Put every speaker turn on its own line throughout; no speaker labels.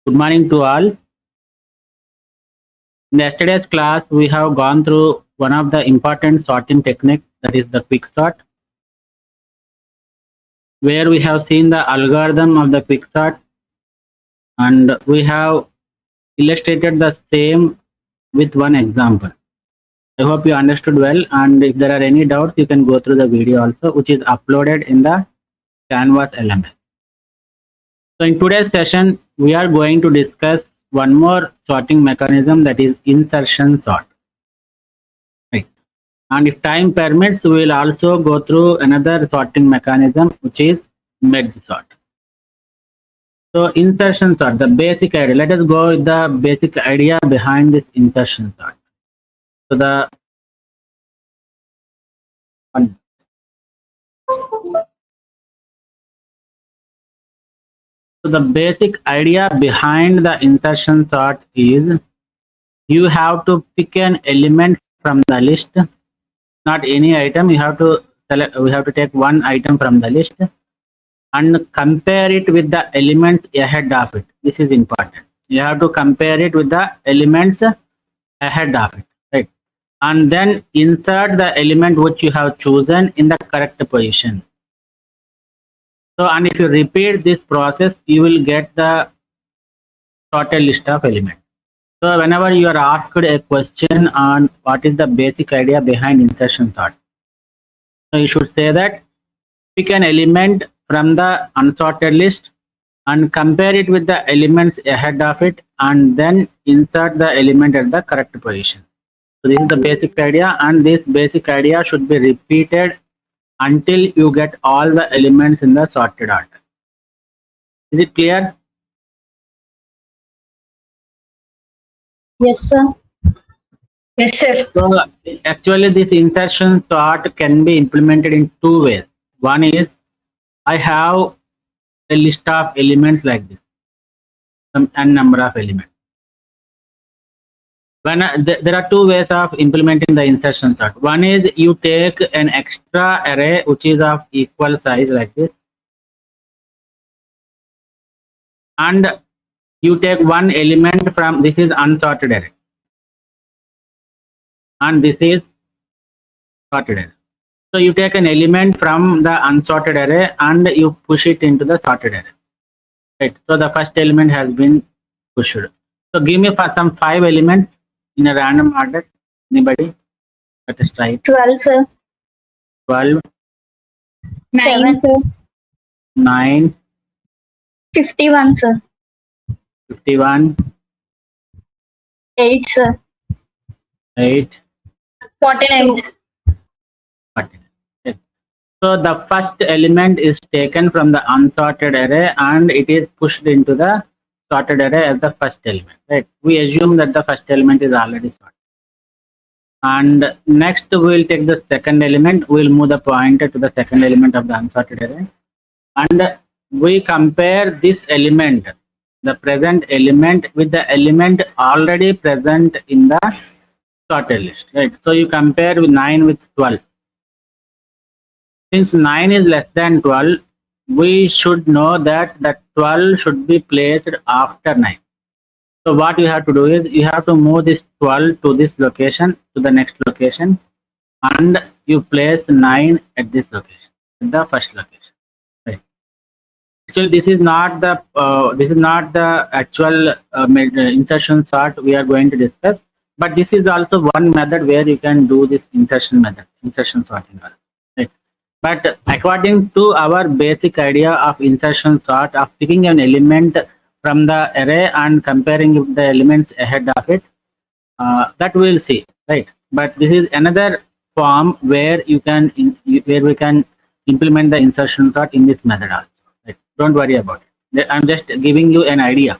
Good morning to all. In yesterday's class, we have gone through one of the important sorting technique, that is the quick sort, where we have seen the algorithm of the quick sort, and we have illustrated the same with one example. I hope you understood well, and if there are any doubts, you can go through the video also, which is uploaded in the Canvas LMS. So in today's session, we are going to discuss one more sorting mechanism, that is insertion sort. Right. And if time permits, we will also go through another sorting mechanism, which is merge sort. So insertion sort, the basic idea. Let us go with the basic idea behind this insertion sort. So the basic idea behind the insertion sort is you have to pick an element from the list, not any item. You have to select. We have to take one item from the list and compare it with the elements ahead of it. This is important. You have to compare it with the elements ahead of it, right? And then insert the element which you have chosen in the correct position. So, and if you repeat this process, you will get the sorted list of elements. So, whenever you are asked a question on what is the basic idea behind insertion sort, so you should say that pick an element from the unsorted list and compare it with the elements ahead of it, and then insert the element at the correct position. So this is the basic idea, and this basic idea should be repeated until you get all the elements in the sorted order. Is it clear?
Yes, sir.
Yes, sir.
So actually this insertion sort can be implemented in two ways. One is I have a list of elements like this, some n number of elements. When there are two ways of implementing the insertion sort. One is you take an extra array which is of equal size like this, and you take one element from, this is unsorted array, and this is sorted array. So you take an element from the unsorted array and you push it into the sorted array. Right. So the first element has been pushed. So give me some 5 elements in a random order. Anybody? Let us try.
12, sir.
12,
7, sir.
9,
51, sir.
51,
8, sir.
8,
49.
40. Okay. So the first element is taken from the unsorted array and it is pushed into the sorted array as the first element. Right? We assume that the first element is already sorted. And next we will take the second element. We will move the pointer to the second element of the unsorted array. And we compare this element, the present element, with the element already present in the sorted list. Right? So you compare with 9 with 12. Since 9 is less than 12, we should know that the 12 should be placed after 9. So what you have to do is you have to move this 12 to this location, to the next location, and you place 9 at this location, at the first location. Right. Actually, this is not the actual insertion sort we are going to discuss, but this is also one method where you can do this insertion sorting. Right. But according to our basic idea of insertion sort, of picking an element from the array and comparing with the elements ahead of it, that we will see, right? But this is another form where we can implement the insertion sort in this method also. Right? Don't worry about it. I'm just giving you an idea.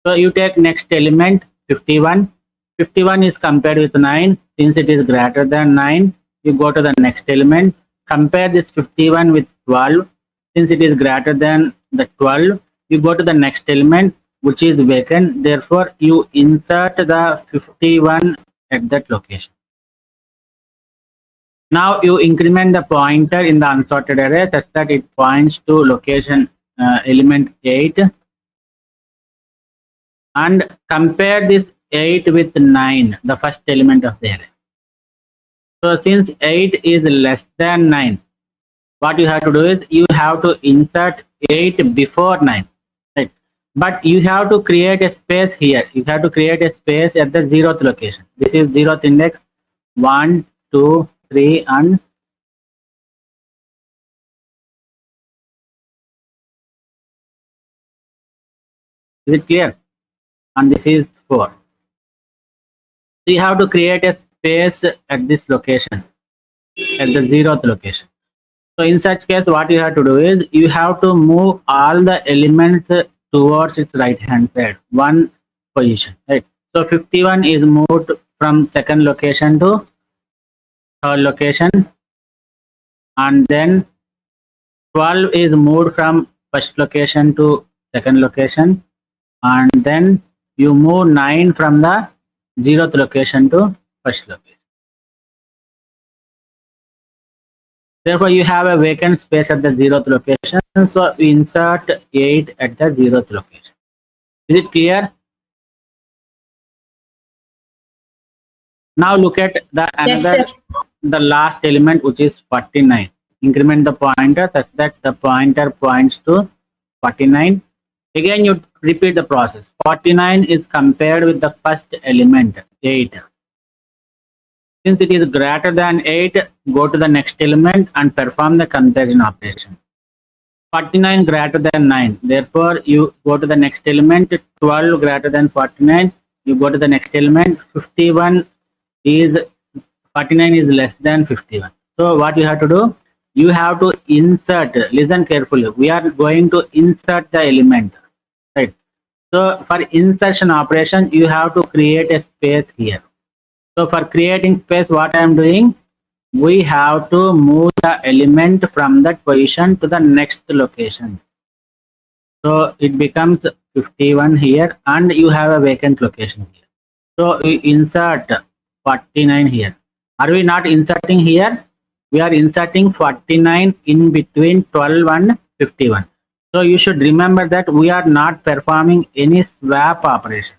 So you take next element 51. 51 is compared with 9. Since it is greater than 9, you go to the next element. Compare this 51 with 12. Since it is greater than the 12, you go to the next element which is vacant. Therefore, you insert the 51 at that location. Now you increment the pointer in the unsorted array such that it points to location element 8. and compare this 8 with 9, the first element of the array. So since 8 is less than 9, what you have to do is you have to insert 8 before 9, right? But you have to create a space here. You have to create a space at the 0th location. This is 0th index, 1, 2, 3, and is it clear? And this is 4. So you have to create a space at this location, at the 0th location. So in such case, what you have to do is you have to move all the elements towards its right hand side, one position, right? So 51 is moved from second location to third location, and then 12 is moved from first location to second location, and then you move 9 from the 0th location to first location. Therefore, you have a vacant space at the 0th location, so we insert 8 at the 0th location. Is it clear? Now look at the
Yes,
the last element, which is 49. Increment the pointer such that the pointer points to 49. Again, you repeat the process. 49 is compared with the first element, 8. Since it is greater than 8, go to the next element and perform the comparison operation. 49 greater than 9. Therefore, you go to the next element. 12 greater than 49. You go to the next element. 51 is 49 is less than 51. So what you have to do? You have to insert. Listen carefully. We are going to insert the element, right? So for insertion operation, you have to create a space here. So for creating space, what I am doing, we have to move the element from that position to the next location. So it becomes 51 here, and you have a vacant location here. So we insert 49 here. Are we not inserting here? We are inserting 49 in between 12 and 51. So you should remember that we are not performing any swap operation.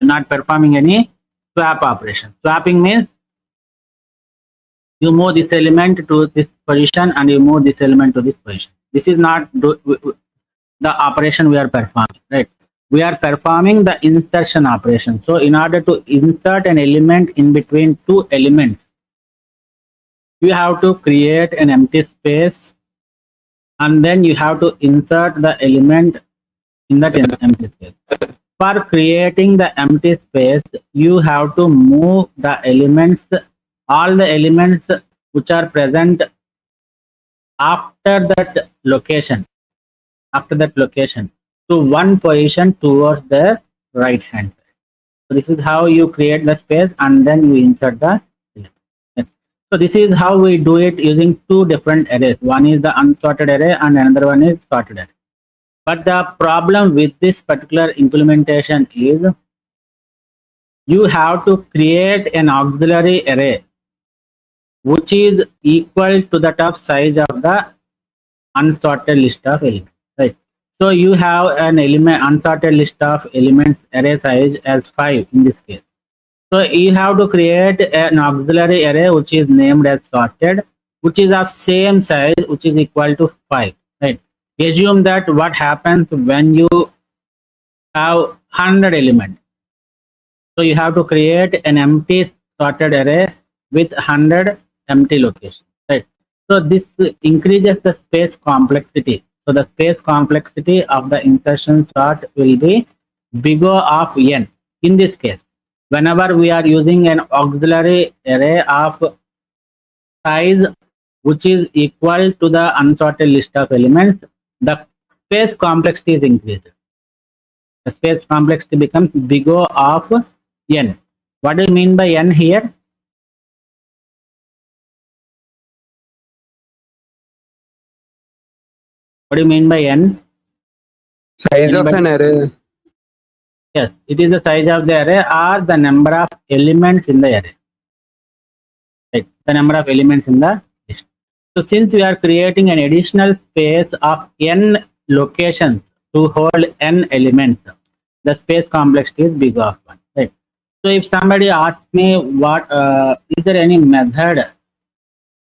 Not performing any swap operation. Swapping means you move this element to this position and you move this element to this position. This is not the operation we are performing, right? We are performing the insertion operation. So in order to insert an element in between two elements, you have to create an empty space, and then you have to insert the element in that empty space. For creating the empty space, you have to move the elements, all the elements which are present after that location, to one position towards the right hand side. So this is how you create the space, and then you insert the element. Yes. So this is how we do it using two different arrays. One is the unsorted array and another one is sorted array. But the problem with this particular implementation is you have to create an auxiliary array which is equal to that of size of the unsorted list of elements, right? So you have an unsorted list of elements array size as 5 in this case. So you have to create an auxiliary array which is named as sorted, which is of same size, which is equal to 5, right? Assume that what happens when you have 100 elements. So you have to create an empty sorted array with 100 empty locations, right? So this increases the space complexity. So the space complexity of the insertion sort will be big O of n. In this case, whenever we are using an auxiliary array of size which is equal to the unsorted list of elements, the space complexity is increased. The space complexity becomes big O of n. What do you mean by n here? What do you mean by n?
Size of an array.
Yes, it is the size of the array or the number of elements in the array. Right, the number of elements in the list. So since we are creating an additional space of n locations to hold n elements, the space complexity is big of 1, right? So if somebody asks me what is there any method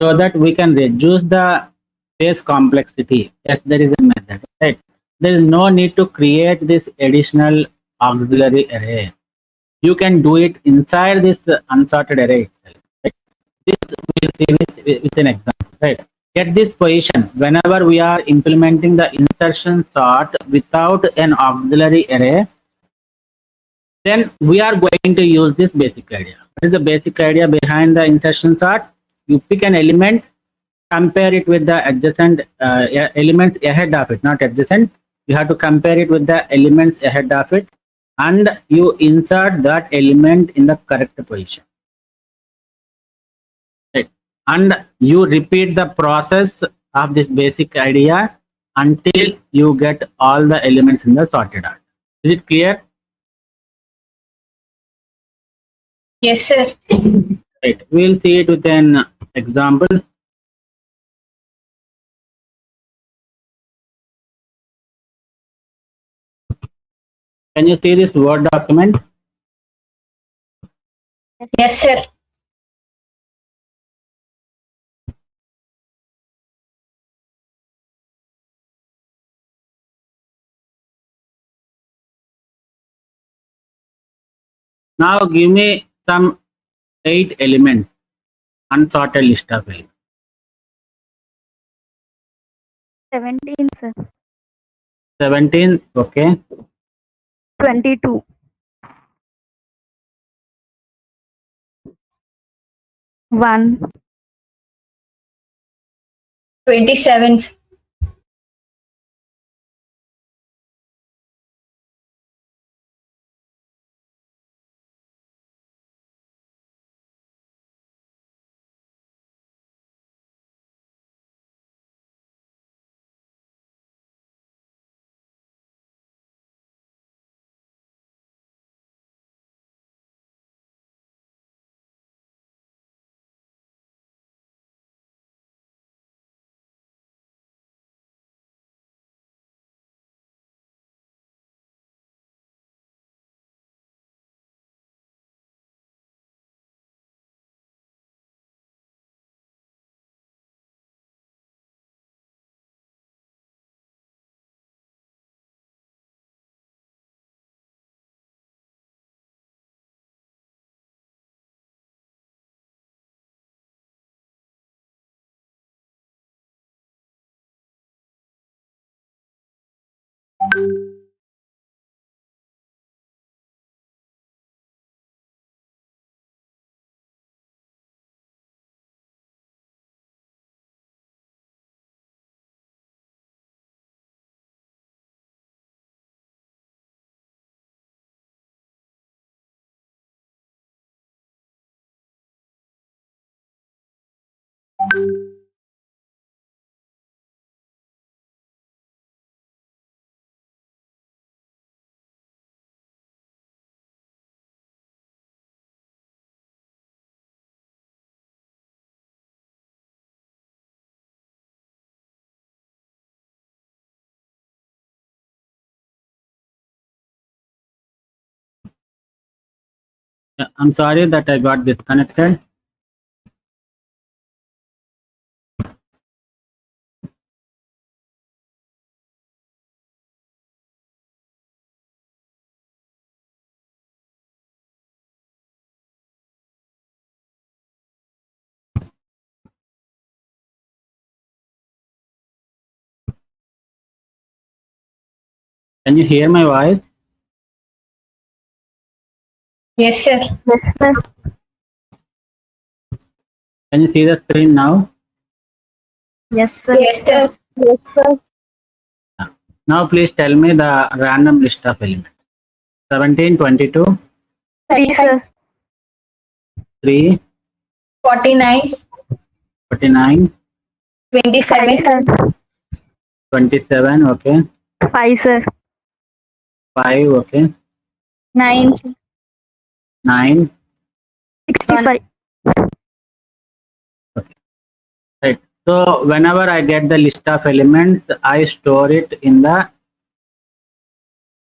so that we can reduce the space complexity? Yes, there is a method, right? There is no need to create this additional auxiliary array. You can do it inside this unsorted array itself. Right? This we will see with an example, right? At this position, whenever we are implementing the insertion sort without an auxiliary array, then we are going to use this basic idea. What is the basic idea behind the insertion sort? You pick an element, compare it with the adjacent elements ahead of it, not adjacent. You have to compare it with the elements ahead of it, and you insert that element in the correct position. Right. And you repeat the process of this basic idea until you get all the elements in the sorted order. Is it clear?
Yes, sir.
Right. We'll see it with an example. Can you see this Word document?
Yes, sir.
Now give me some 8 elements, unsorted list of elements.
17, sir.
17, okay.
22. 1.
27.
I'm sorry that I got disconnected. Can you hear my voice?
Yes, sir.
Yes, sir.
Can you see the screen now?
Yes, sir.
Yes, sir.
Yes, sir.
Now please tell me the random list of elements. 17, 22,
3, sir.
3,
49.
49,
27.
5, sir.
27, okay.
5, sir.
5, okay.
9, sir.
9,
65.
right. So whenever I get the list of elements, I store it in the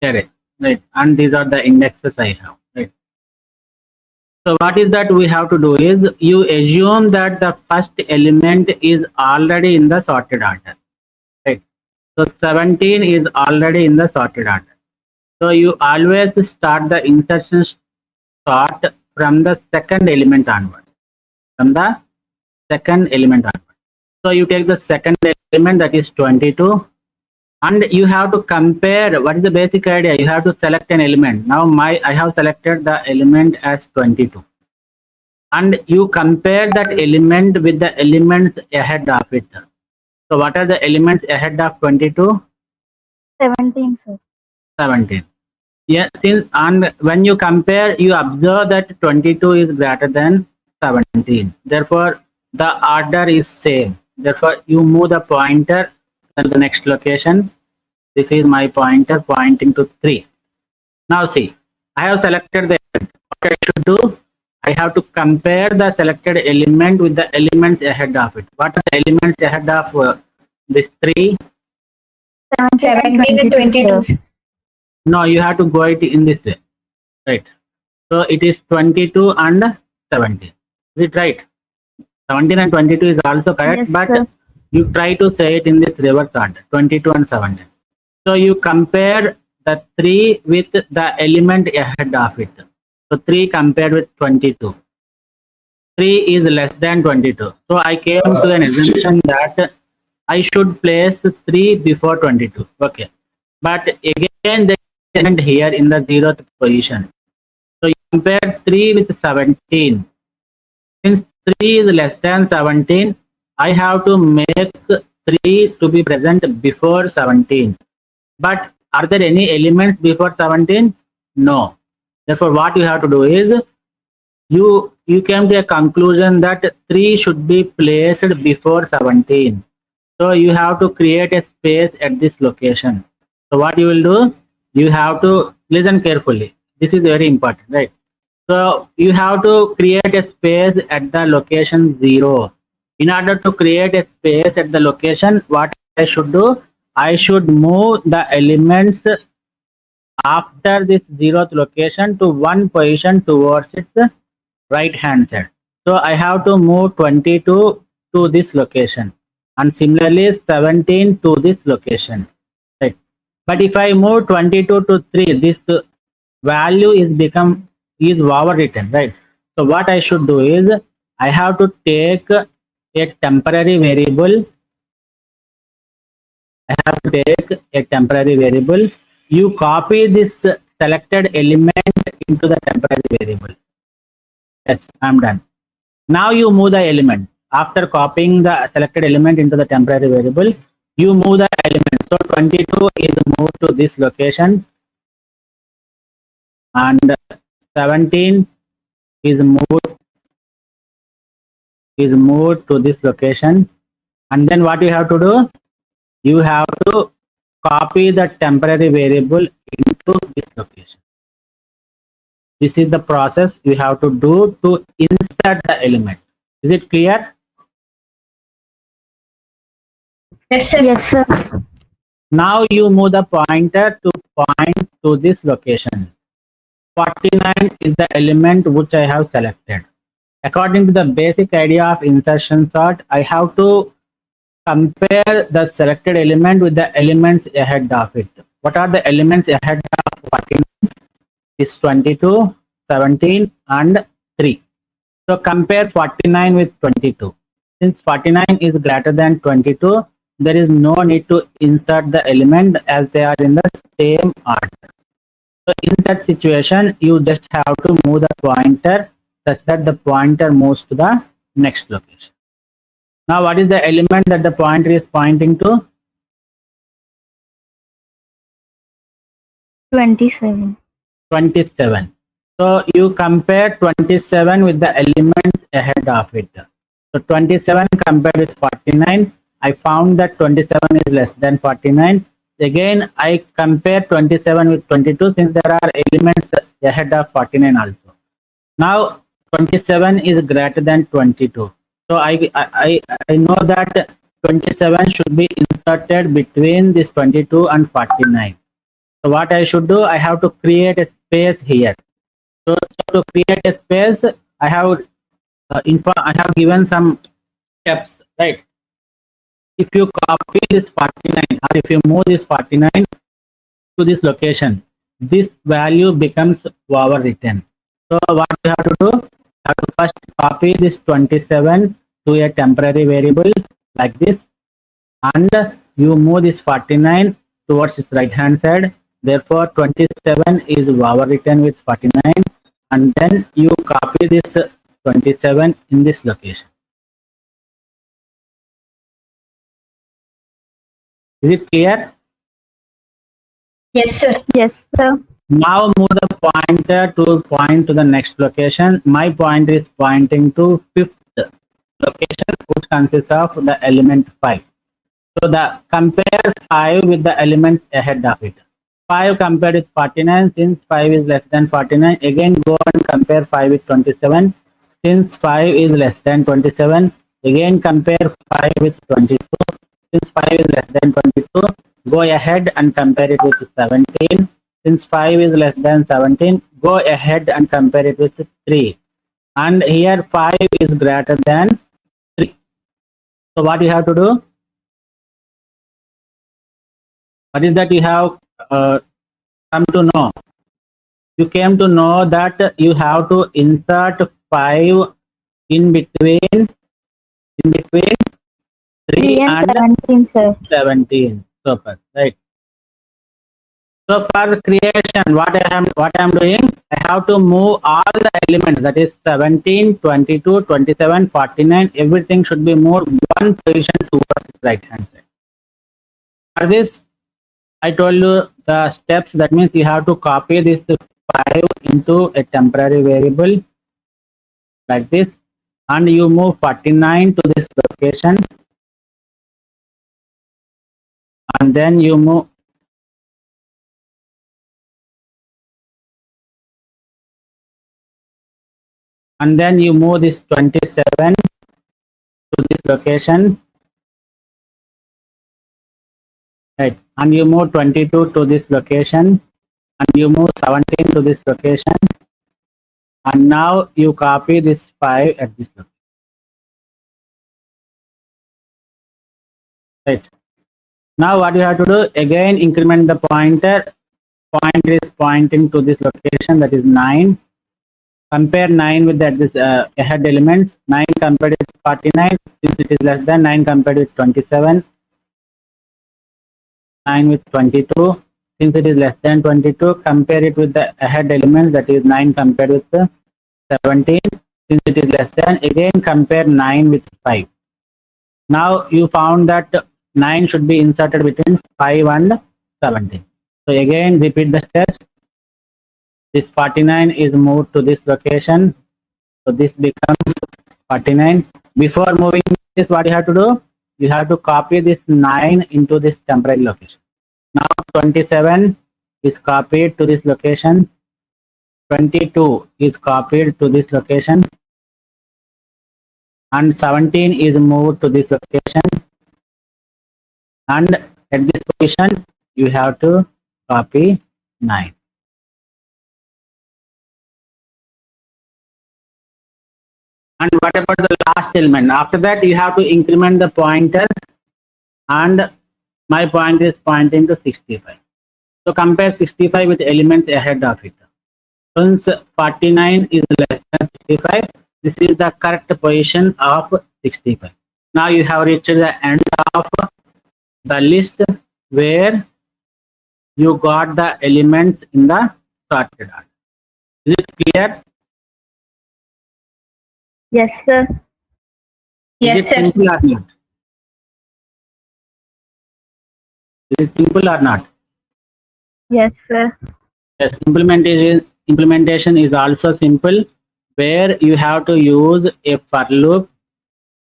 array. right? And these are the indexes I have, right? So what is that we have to do is you assume that the first element is already in the sorted order, right? So 17 is already in the sorted order. So you always start the insertion sort from the second element onward. From the second element onward. So you take the second element, that is 22, and you have to compare. What is the basic idea? You have to select an element. Now I have selected the element as 22, and you compare that element with the elements ahead of it. So what are the elements ahead of 22?
17, sir.
17. Yeah, since and when you compare, you observe that 22 is greater than 17. Therefore, the order is same. Therefore, you move the pointer to the next location. This is my pointer pointing to 3. Now see, I have selected the element. What I should do? I have to compare the selected element with the elements ahead of it. What are the elements ahead of this 3?
17 and 22.
sir.
No, you have to go it in this way, right? So it is 22 and 17. Is it right? 17 and 22 is also correct,
Yes,
but
sir.
you try to say it in this reverse order, 22 and 17. So you compare the 3 with the element ahead of it. So 3 compared with 22. 3 is less than 22. So I came to an assumption that I should place 3 before 22. Okay. But again, there is an element here in the 0th position. So you compare 3 with 17. Since 3 is less than 17, I have to make 3 to be present before 17. But are there any elements before 17? No. Therefore, what you have to do is you came to a conclusion that 3 should be placed before 17. So you have to create a space at this location. So what you will do? You have to listen carefully. This is very important, right? So you have to create a space at the location 0. In order to create a space at the location, what I should do? I should move the elements after this 0th location to one position towards its right hand side. So I have to move 22 to this location, and similarly 17 to this location, right? But if I move 22 to 3, this value is overwritten, right? So what I should do is I have to take a temporary variable. I have to take a temporary variable. You copy this selected element into the temporary variable. Yes, I'm done. Now you move the element. After copying the selected element into the temporary variable, you move the element. So 22 is moved to this location, and 17 is moved to this location. And then what you have to do? You have to copy the temporary variable into this location. This is the process you have to do to insert the element. Is it clear?
Yes, sir.
Yes, sir.
Now you move the pointer to point to this location. 49 is the element which I have selected. According to the basic idea of insertion sort, I have to compare the selected element with the elements ahead of it. What are the elements ahead of 49? Is 22, 17 and 3. So compare 49 with 22. Since 49 is greater than 22, there is no need to insert the element as they are in the same order. So in that situation, you just have to move the pointer such that the pointer moves to the next location. Now what is the element that the pointer is pointing to?
27.
27. So you compare 27 with the elements ahead of it. So 27 compared with 49, I found that 27 is less than 49. Again, I compare 27 with 22 since there are elements ahead of 49 also. Now 27 is greater than 22. So I know that 27 should be inserted between this 22 and 49. So what I should do, I have to create a space here. So to create a space, I have I have given some steps, right? If you copy this 49 or if you move this 49 to this location, this value becomes overwritten. So what you have to do, you have to first copy this 27 to a temporary variable like this, and you move this 49 towards its right hand side. Therefore 27 is overwritten with 49, and then you copy this 27 in this location. Is it clear?
Yes, sir.
Yes, sir.
Now move the pointer to point to the next location. My pointer is pointing to 5th location, which consists of the element 5. So the compare 5 with the elements ahead of it. 5 compared with 49, since 5 is less than 49. Again go and compare 5 with 27. Since 5 is less than 27, again compare 5 with 22. Since 5 is less than 22, go ahead and compare it with 17. Since 5 is less than 17, go ahead and compare it with 3. And here 5 is greater than 3. So what you have to do? What is that you have come to know? You came to know that you have to insert 5 in between 3 and
17, sir.
17. Super, right? So for creation, what I am doing, I have to move all the elements, that is 17, 22, 27, 49. Everything should be moved one position towards its right hand side. For this, I told you the steps. That means you have to copy this 5 into a temporary variable like this, and you move 49 to this location, and then you move this 27 to this location, right? And you move 22 to this location, and you move 17 to this location, and now you copy this 5 at this location, right? Now what you have to do, again increment the pointer. Pointer is pointing to this location, that is 9. Compare 9 with that this ahead elements. 9 compared with 49, since it is less than 9 compared with 27. 9 with 22, since it is less than 22, compare it with the ahead elements, that is 9 compared with 17. Since it is less than, again compare 9 with 5. Now you found that 9 should be inserted between 5 and 17. So again repeat the steps. This 49 is moved to this location, so this becomes 49. Before moving this, what you have to do? You have to copy this 9 into this temporary location. Now 27 is copied to this location, 22 is copied to this location, and 17 is moved to this location, and at this position you have to copy 9. And what about the last element? After that, you have to increment the pointer, and my pointer is pointing to 65. So compare 65 with elements ahead of it. Since 49 is less than 65, this is the correct position of 65. Now you have reached the end of the list where you got the elements in the sorted order. Is it clear?
Yes, sir.
Yes,
Is it
sir.
simple or not? Is it simple or not?
Yes, sir.
Yes, implementation is also simple, where you have to use a for loop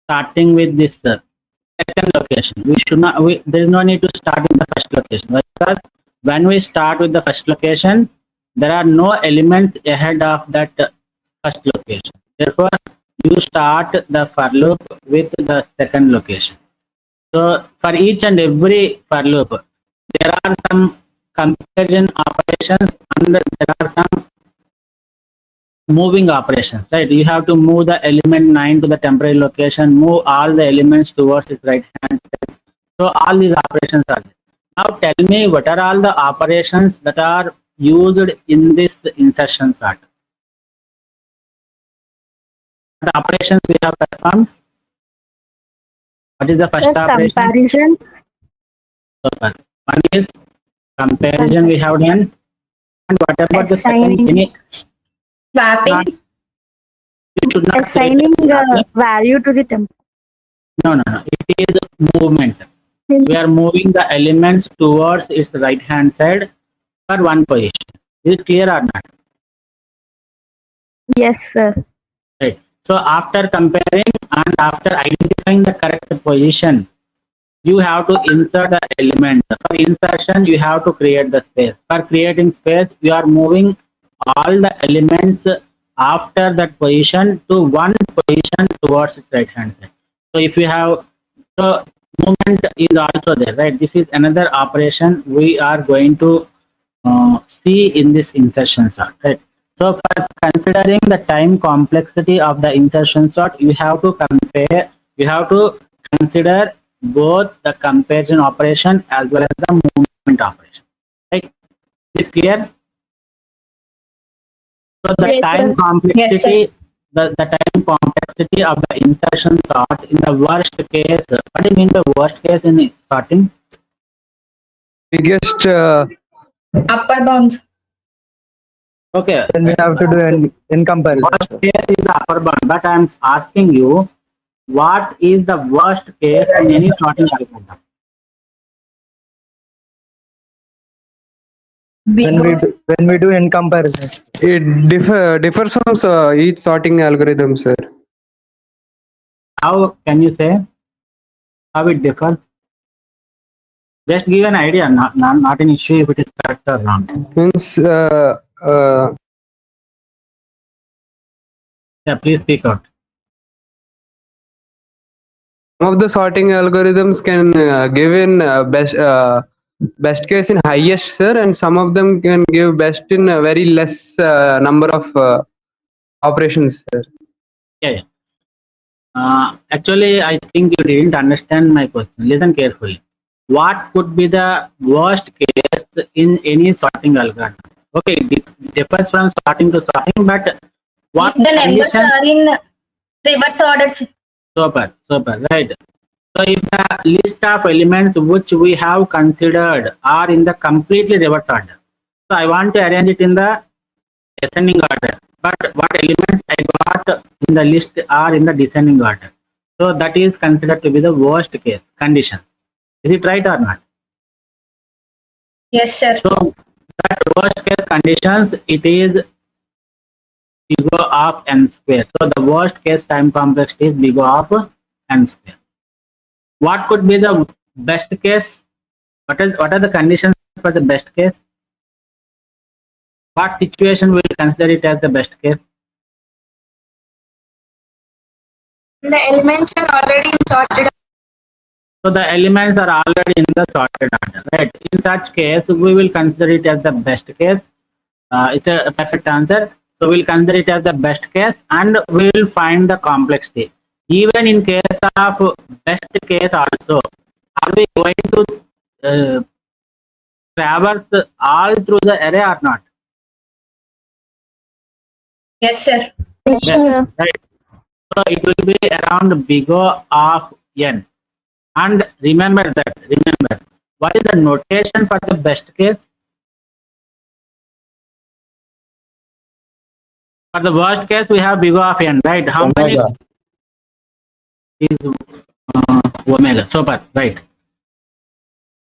starting with this second location. We should not. There is no need to start with the first location, because when we start with the first location, there are no elements ahead of that first location. Therefore, you start the for loop with the second location. So for each and every for loop, there are some comparison operations and there are some moving operations, right? You have to move the element 9 to the temporary location, move all the elements towards its right hand side. So all these operations are there. Now tell me what are all the operations that are used in this insertion sort. What operations we have performed? What is the first
Sir,
operation?
comparison.
Super. One is comparison we have done. And what about the second?
Assigning.
Any,
Swapping.
you should not say
Assigning
it.
value to the temp.
No. It is movement. We are moving the elements towards its right hand side for one position. Is it clear or not?
Yes, sir.
Right. So after comparing and after identifying the correct position, you have to insert the element. For insertion, you have to create the space. For creating space, you are moving all the elements after that position to one position towards its right hand side. So if you have, so movement is also there, right? This is another operation we are going to see in this insertion sort, right? So for considering the time complexity of the insertion sort, you have to compare, you have to consider both the comparison operation as well as the movement operation, right? Is it clear? So the
Yes,
time
sir.
complexity,
Yes,
the time complexity of the insertion sort in the worst case, what do you mean by worst case in sorting?
Biggest
Upper bound.
Okay,
then we have to do in comparison.
worst case is the upper bound, but I am asking you, what is the worst case in any sorting algorithm?
When we do in comparison.
It differs from each sorting algorithm, sir.
How can you say how it differs? Just give an idea, not an issue if it is correct or wrong.
Means
Yeah, please speak out.
some of the sorting algorithms can give in best case in highest, sir, and some of them can give best in a very less number of operations, sir.
Yeah. Actually, I think you didn't understand my question. Listen carefully. What could be the worst case in any sorting algorithm? Okay, it differs from sorting to sorting, but what
If the numbers
conditions?
are in reverse order.
Super, right. So if the list of elements which we have considered are in the completely reverse order, so I want to arrange it in the ascending order, but what elements I got in the list are in the descending order. So that is considered to be the worst case condition. Is it right or not?
Yes, sir.
So that worst case conditions, it is big O of n square. So the worst case time complexity is big O of n square. What could be the best case? What are the conditions for the best case? What situation will consider it as the best case?
The elements are already sorted.
So the elements are already in the sorted order, right? In such case, we will consider it as the best case. It's a perfect answer. So we'll consider it as the best case and we will find the complexity. Even in case of best case also, are we going to traverse all through the array or not?
Yes, sir.
Yes,
Yes,
sir.
right. So it will be around big O of n. And remember, what is the notation for the best case? For the worst case, we have big O of n, right? How many is omega? Super, right?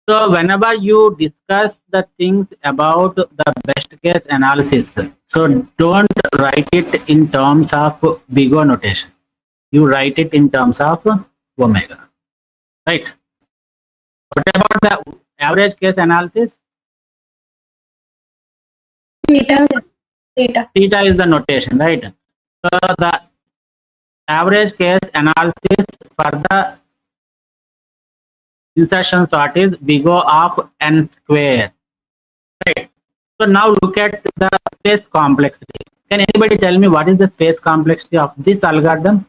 So whenever you discuss the things about the best case analysis, so don't write it in terms of big O notation. You write it in terms of omega, right? What about the average case analysis?
Theta, sir. Theta.
Theta is the notation, right? So the average case analysis for the insertion sort is big O of n square. So now look at the space complexity. Can anybody tell me what is the space complexity of this algorithm,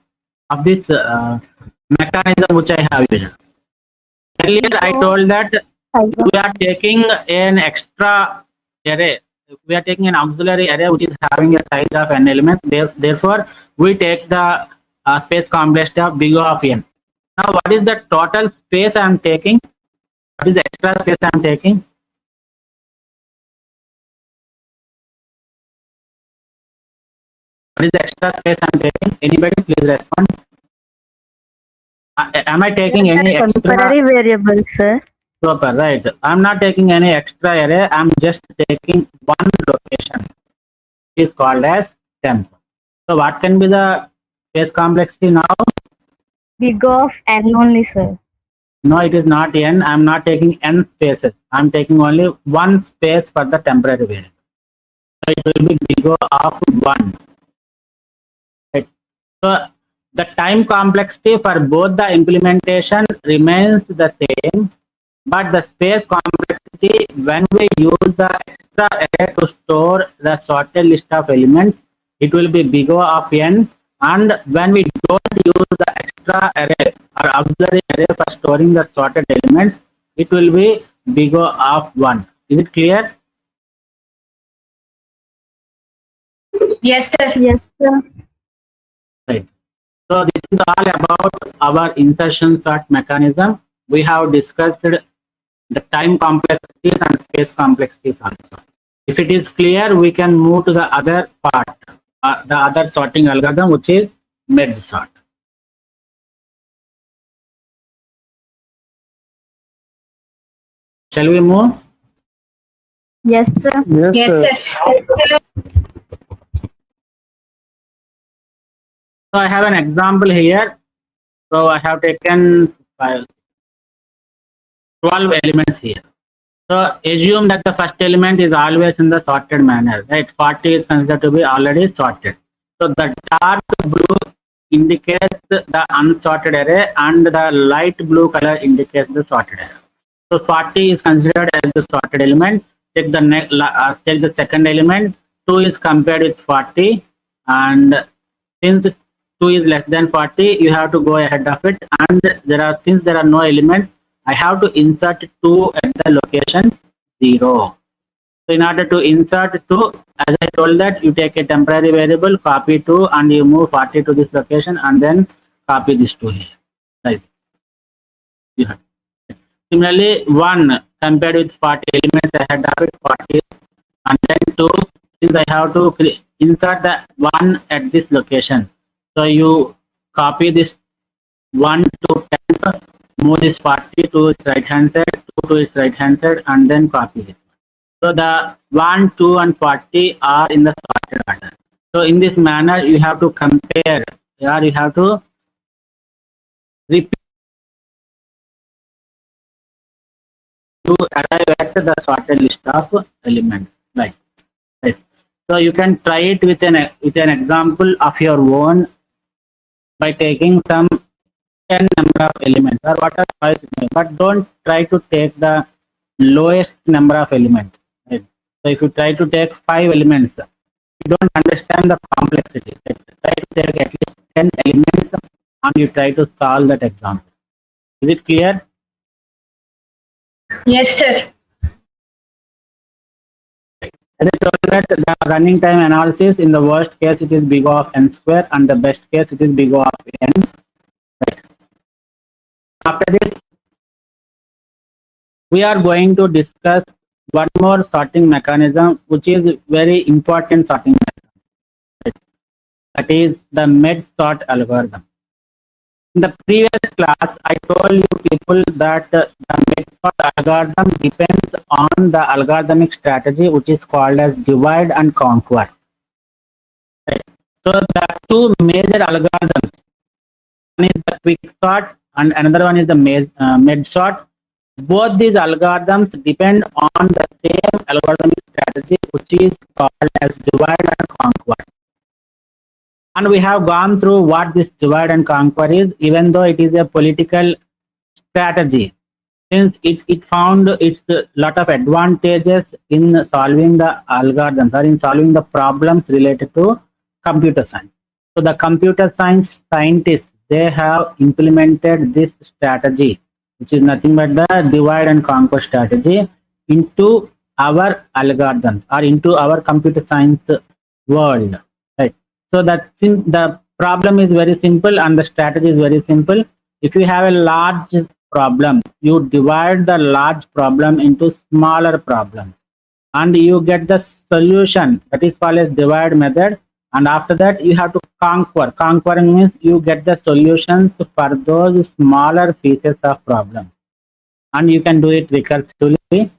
of this mechanism which I have here? Earlier I told that we are taking an extra array. We are taking an auxiliary array which is having a size of n elements. Therefore, we take the space complexity of big O of n. Now, what is the total space I am taking? What is the extra space I am taking? What is the extra space I am taking? Anybody please respond. Am I taking any extra?
Temporary variable, sir.
Super, right. I'm not taking any extra array. I'm just taking one location. It is called as temp. So what can be the space complexity now?
Big O of n only, sir.
No, it is not n. I'm not taking n spaces. I'm taking only one space for the temporary variable. So it will be big O of 1. Right. So the time complexity for both the implementation remains the same, but the space complexity when we use the extra array to store the sorted list of elements, it will be big O of n, and when we don't use the extra array or auxiliary array for storing the sorted elements, it will be big O of 1. Is it clear?
Yes, sir.
Yes, sir.
Right. So this is all about our insertion sort mechanism. We have discussed the time complexities and space complexities also. If it is clear, we can move to the other part, the other sorting algorithm, which is merge sort. Shall we move?
Yes, sir.
Yes, sir.
So I have an example here. So I have taken 12 elements here. So assume that the first element is always in the sorted manner, right? 40 is considered to be already sorted. So the dark blue indicates the unsorted array and the light blue color indicates the sorted array. So 40 is considered as the sorted element. Take the second element. 2 is compared with 40, and since 2 is less than 40, you have to go ahead of it. And since there are no elements, I have to insert 2 at the location 0. So in order to insert 2, as I told that you take a temporary variable, copy 2, and you move 40 to this location, and then copy this 2 here. Right. Similarly, 1 compared with 40 elements, I had of it 40, and then 2, since I have to insert the 1 at this location. So you copy this 1 to 10, move this 40 to its right hand side, 2 to its right hand side, and then copy this. So the 1, 2, and 40 are in the sorted order. So in this manner, you have to compare, or you have to repeat to arrive at the sorted list of elements. Right. Right. So you can try it with an example of your own by taking some 10 number of elements or whatever choice it may, but don't try to take the lowest number of elements. Right? So if you try to take 5 elements, you don't understand the complexity. Right? Try to take at least 10 elements and you try to solve that example. Is it clear?
Yes, sir.
As I told that the running time analysis, in the worst case it is big O of n square, and the best case it is big O of n. Right. After this, we are going to discuss one more sorting mechanism, which is very important sorting mechanism. Right. That is the merge sort algorithm. In the previous class, I told you people that the merge sort algorithm depends on the algorithmic strategy, which is called as divide and conquer. Right. So there are 2 major algorithms. One is the quick sort and another one is the merge sort. Both these algorithms depend on the same algorithmic strategy, which is called as divide and conquer. And we have gone through what this divide and conquer is, even though it is a political strategy. since it found its lot of advantages in solving the algorithms or in solving the problems related to computer science. So the computer science scientists, they have implemented this strategy, which is nothing but the divide and conquer strategy, into our algorithms or into our computer science world, right? So that the problem is very simple and the strategy is very simple. If you have a large problem, you divide the large problem into smaller problems and you get the solution, that is called as divide method. And after that you have to conquer. Conquering means you get the solutions for those smaller pieces of problems, and you can do it recursively.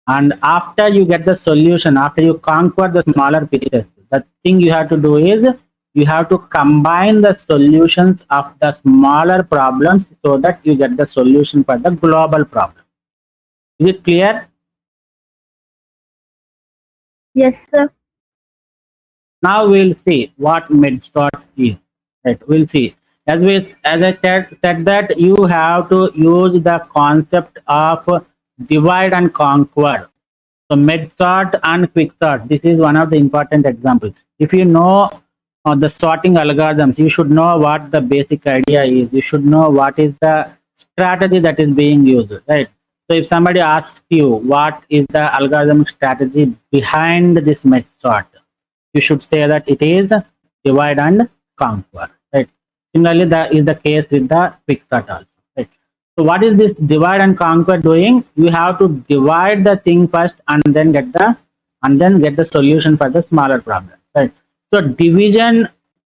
And after you get the solution, after you conquer the smaller pieces, the thing you have to do is you have to combine the solutions of the smaller problems so that you get the solution for the global problem. Is it clear?
Yes, sir.
Now we'll see what MedSort is. Right, we'll see. As I said that you have to use the concept of divide and conquer. So MedSort and QuickSort, this is one of the important examples. If you know the sorting algorithms, you should know what the basic idea is. You should know what is the strategy that is being used, right? So if somebody asks you what is the algorithmic strategy behind this MedSort, you should say that it is divide and conquer, right? Similarly, that is the case with the QuickSort also, right? So what is this divide and conquer doing? You have to divide the thing first and then get the solution for the smaller problem, right? So division,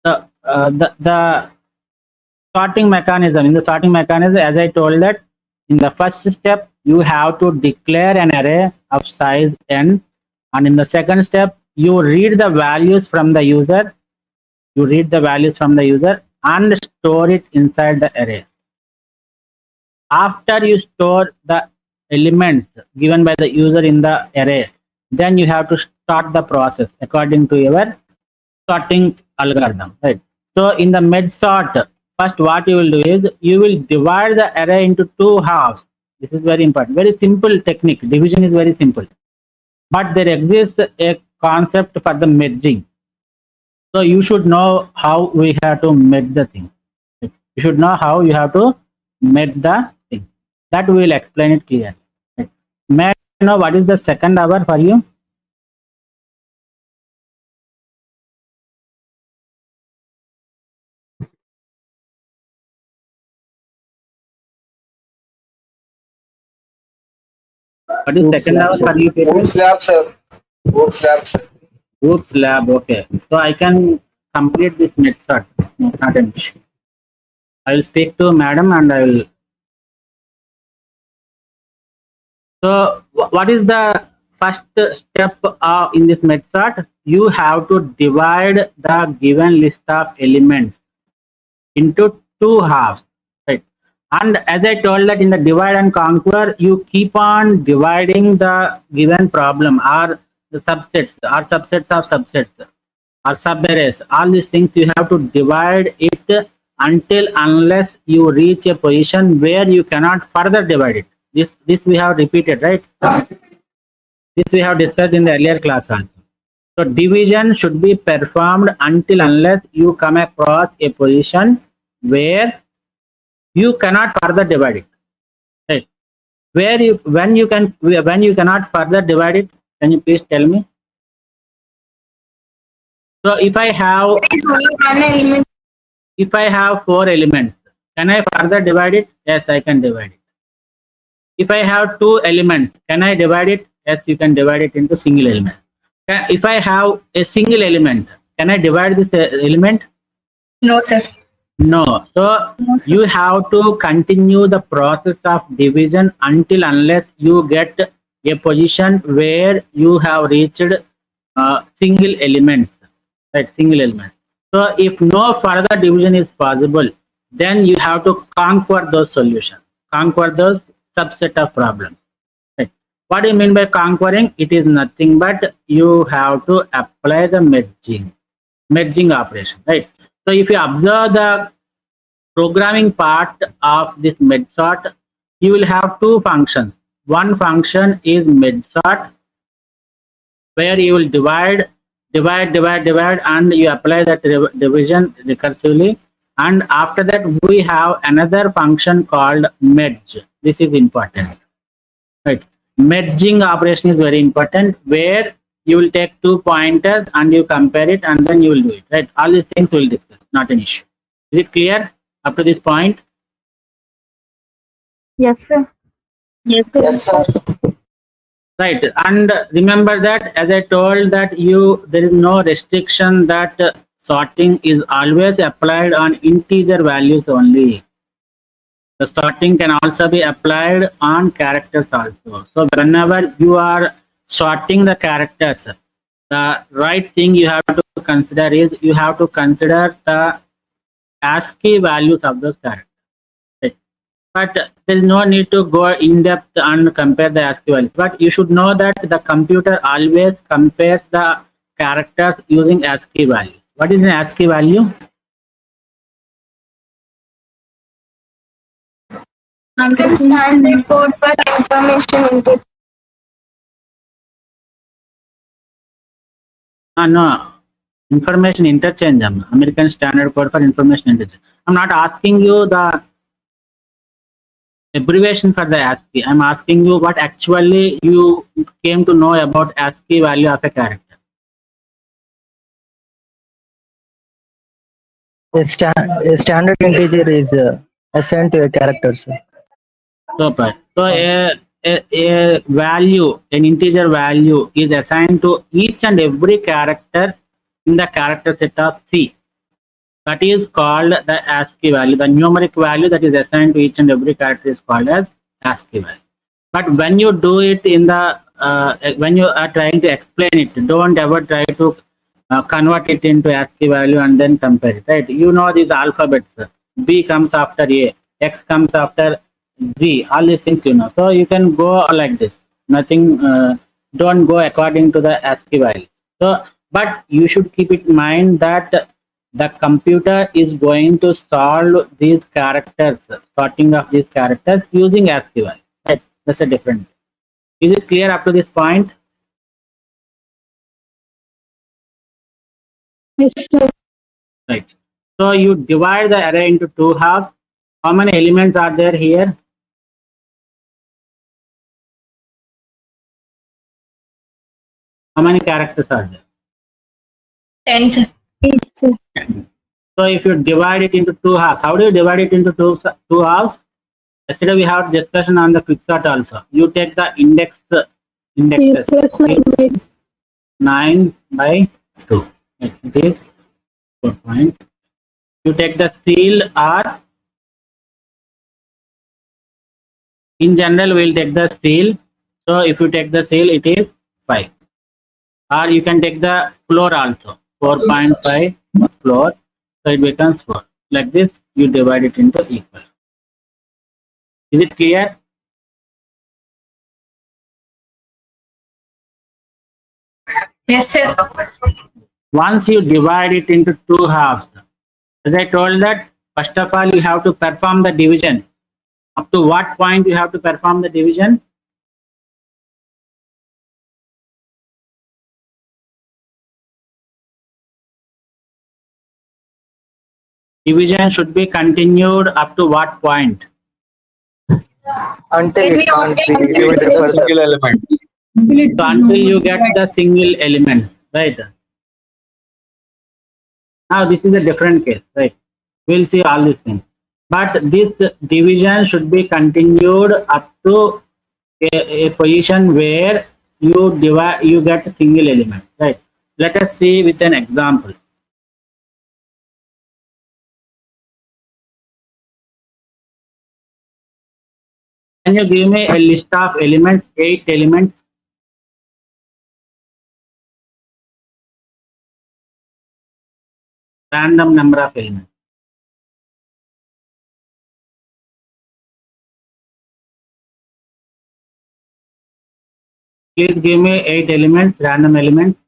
the sorting mechanism, in the sorting mechanism, as I told that in the first step you have to declare an array of size n, and in the second step you read the values from the user, and store it inside the array. After you store the elements given by the user in the array, then you have to start the process according to your sorting algorithm, right? So in the MedSort, first what you will do is you will divide the array into two halves. This is very important, very simple technique. Division is very simple, but there exists a concept for the merging. So you should know how we have to merge the thing. You should know how you have to merge the thing. That we will explain it clearly. Right? May I know what is the second hour for you? What is second hour for you?
Oops lab, sir. Oops lab, sir.
Oops lab, okay. So I can complete this MedSort, not an issue. I will speak to madam and I will. So what is the first step in this MedSort? You have to divide the given list of elements into two halves, right? And as I told that in the divide and conquer, you keep on dividing the given problem or the subsets or subsets of subsets or subarrays. All these things you have to divide it unless you reach a position where you cannot further divide it. This we have repeated, right? This we have discussed in the earlier class also. So division should be performed unless you come across a position where you cannot further divide it, right? When you cannot further divide it, can you please tell me? So if I have
There is only one element.
if I have 4 elements, can I further divide it? Yes, I can divide it. If I have 2 elements, can I divide it? Yes, you can divide it into single element. If I have a single element, can I divide this element?
No, sir.
No. So you have to continue the process of division unless you get a position where you have reached single elements, right? Single elements. So if no further division is possible, then you have to conquer those solutions, conquer those subset of problems. Right? What do you mean by conquering? It is nothing but you have to apply the merging operation, right? So if you observe the programming part of this MedSort, you will have two functions. One function is midsort, where you will divide, and you apply that division recursively. And after that, we have another function called merge. This is important, right? Merging operation is very important, where you will take 2 pointers and you compare it, and then you will do it, right? All these things we will discuss, not an issue. Is it clear up to this point?
Yes, sir.
Yes, sir.
Right, and remember that, as I told, that there is no restriction that sorting is always applied on integer values only. The sorting can also be applied on characters also. So whenever you are sorting the characters, the right thing you have to consider is you have to consider the ASCII values of those characters. Right? But there is no need to go in depth and compare the ASCII values. But you should know that the computer always compares the characters using ASCII values. What is an ASCII value?
Standard code for the information input.
No, information interchange. American Standard Code for Information Interchange. I'm not asking you the abbreviation for the ASCII. I'm asking you what actually you came to know about ASCII value of a character.
A standard integer is assigned to a character, sir.
Super. So a value, an integer value, is assigned to each and every character in the character set of C. That is called the ASCII value. The numeric value that is assigned to each and every character is called as ASCII value. But when you do it in the when you are trying to explain it, don't ever try to convert it into ASCII value and then compare it. Right? You know these alphabets. B comes after A, X comes after Z. All these things you know. So you can go like this. Nothing. Don't go according to the ASCII value. So, but you should keep in mind that the computer is going to solve these characters, sorting of these characters using ASCII value. Right? That's a different. Is it clear up to this point? Right. So you divide the array into two halves. How many elements are there here? How many characters are there?
10, sir.
So if you divide it into two halves, how do you divide it into two halves? Yesterday we had discussion on the quicksort also. You take the indexes. 9 by 2. It is 4 point. You take the seal, or in general we'll take the seal. So if you take the seal, it is 5. Or you can take the floor also. 4.5 floor. So it becomes 4. Like this, you divide it into equal. Is it clear?
Yes, sir.
Once you divide it into two halves, as I told that, first of all, you have to perform the division. Up to what point you have to perform the division? Division should be continued up to what point?
Until it can't be
Until
divided
the
further.
single element.
So until you get the single element, right? Now this is a different case, right? We'll see all these things. But this division should be continued up to a position where you divide, you get a single element, right? Let us see with an example. Can you give me a list of elements, 8 elements? Random number of elements. Please give me 8 elements, random elements.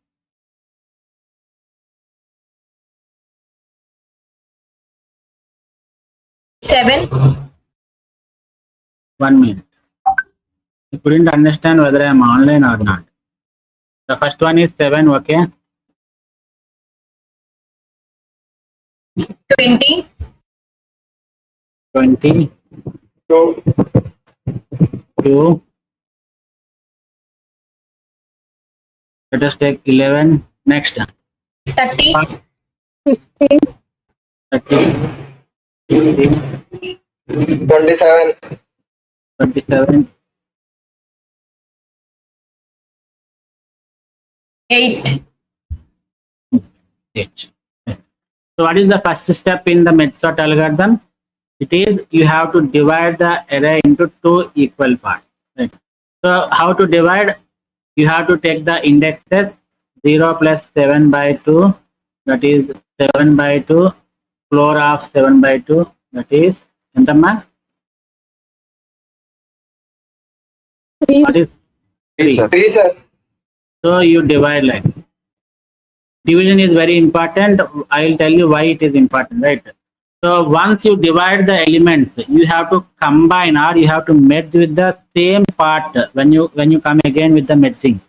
Seven.
1 minute. I couldn't understand whether I am online or not. The first one is 7, okay?
20.
20. 2. Let us take 11. Next.
30.
15,
30.
27.
27.
8.
8. So what is the first step in the MEDSOT algorithm? It is you have to divide the array into 2 equal parts. Right? So how to divide? You have to take the indexes 0 plus 7 by 2, that is 7 by 2, floor of 7 by 2, that is entamma?
3,
What is 3?
3, sir.
So you divide like division is very important. I will tell you why it is important, right? So once you divide the elements, you have to combine or you have to merge with the same part when you come again with the merging.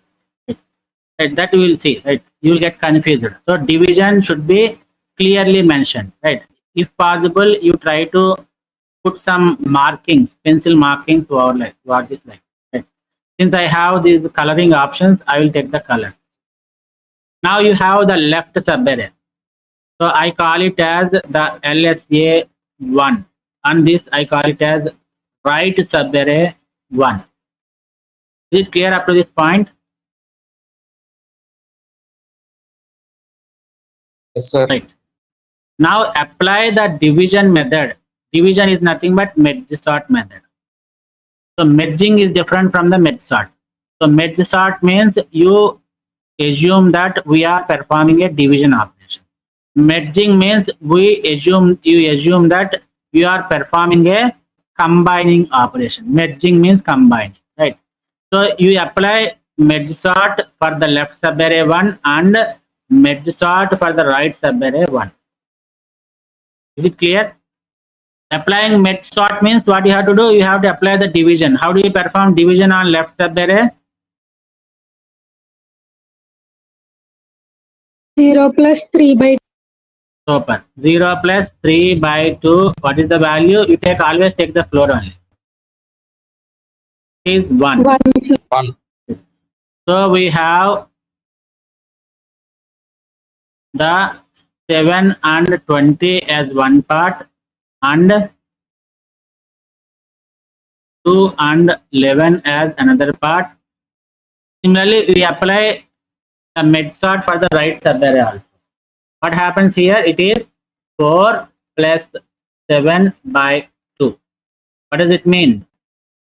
Right? That you will see, right? You will get confused. So division should be clearly mentioned, right? If possible, you try to put some markings, pencil markings over like what is like. Right? Since I have these coloring options, I will take the colors. Now you have the left subarray. So I call it as the LSA1 and this I call it as right subarray 1. Is it clear up to this point?
Yes, sir.
Right. Now apply the division method. Division is nothing but merge sort method. So merging is different from the merge sort. So merge sort means you assume that we are performing a division operation. Merging means you assume that you are performing a combining operation. Merging means combine, right? So you apply merge sort for the left subarray 1 and merge sort for the right subarray 1. Is it clear? Applying merge sort means what you have to do, you have to apply the division. How do you perform division on left subarray?
0 plus 3 by
Super. 0 plus 3 by 2. What is the value? You always take the floor only. Is 1.
1.
So we have the 7 and 20 as one part and 2 and 11 as another part. Similarly, we apply the merge sort for the right subarray also. What happens here? It is 4 plus 7 by 2. What does it mean?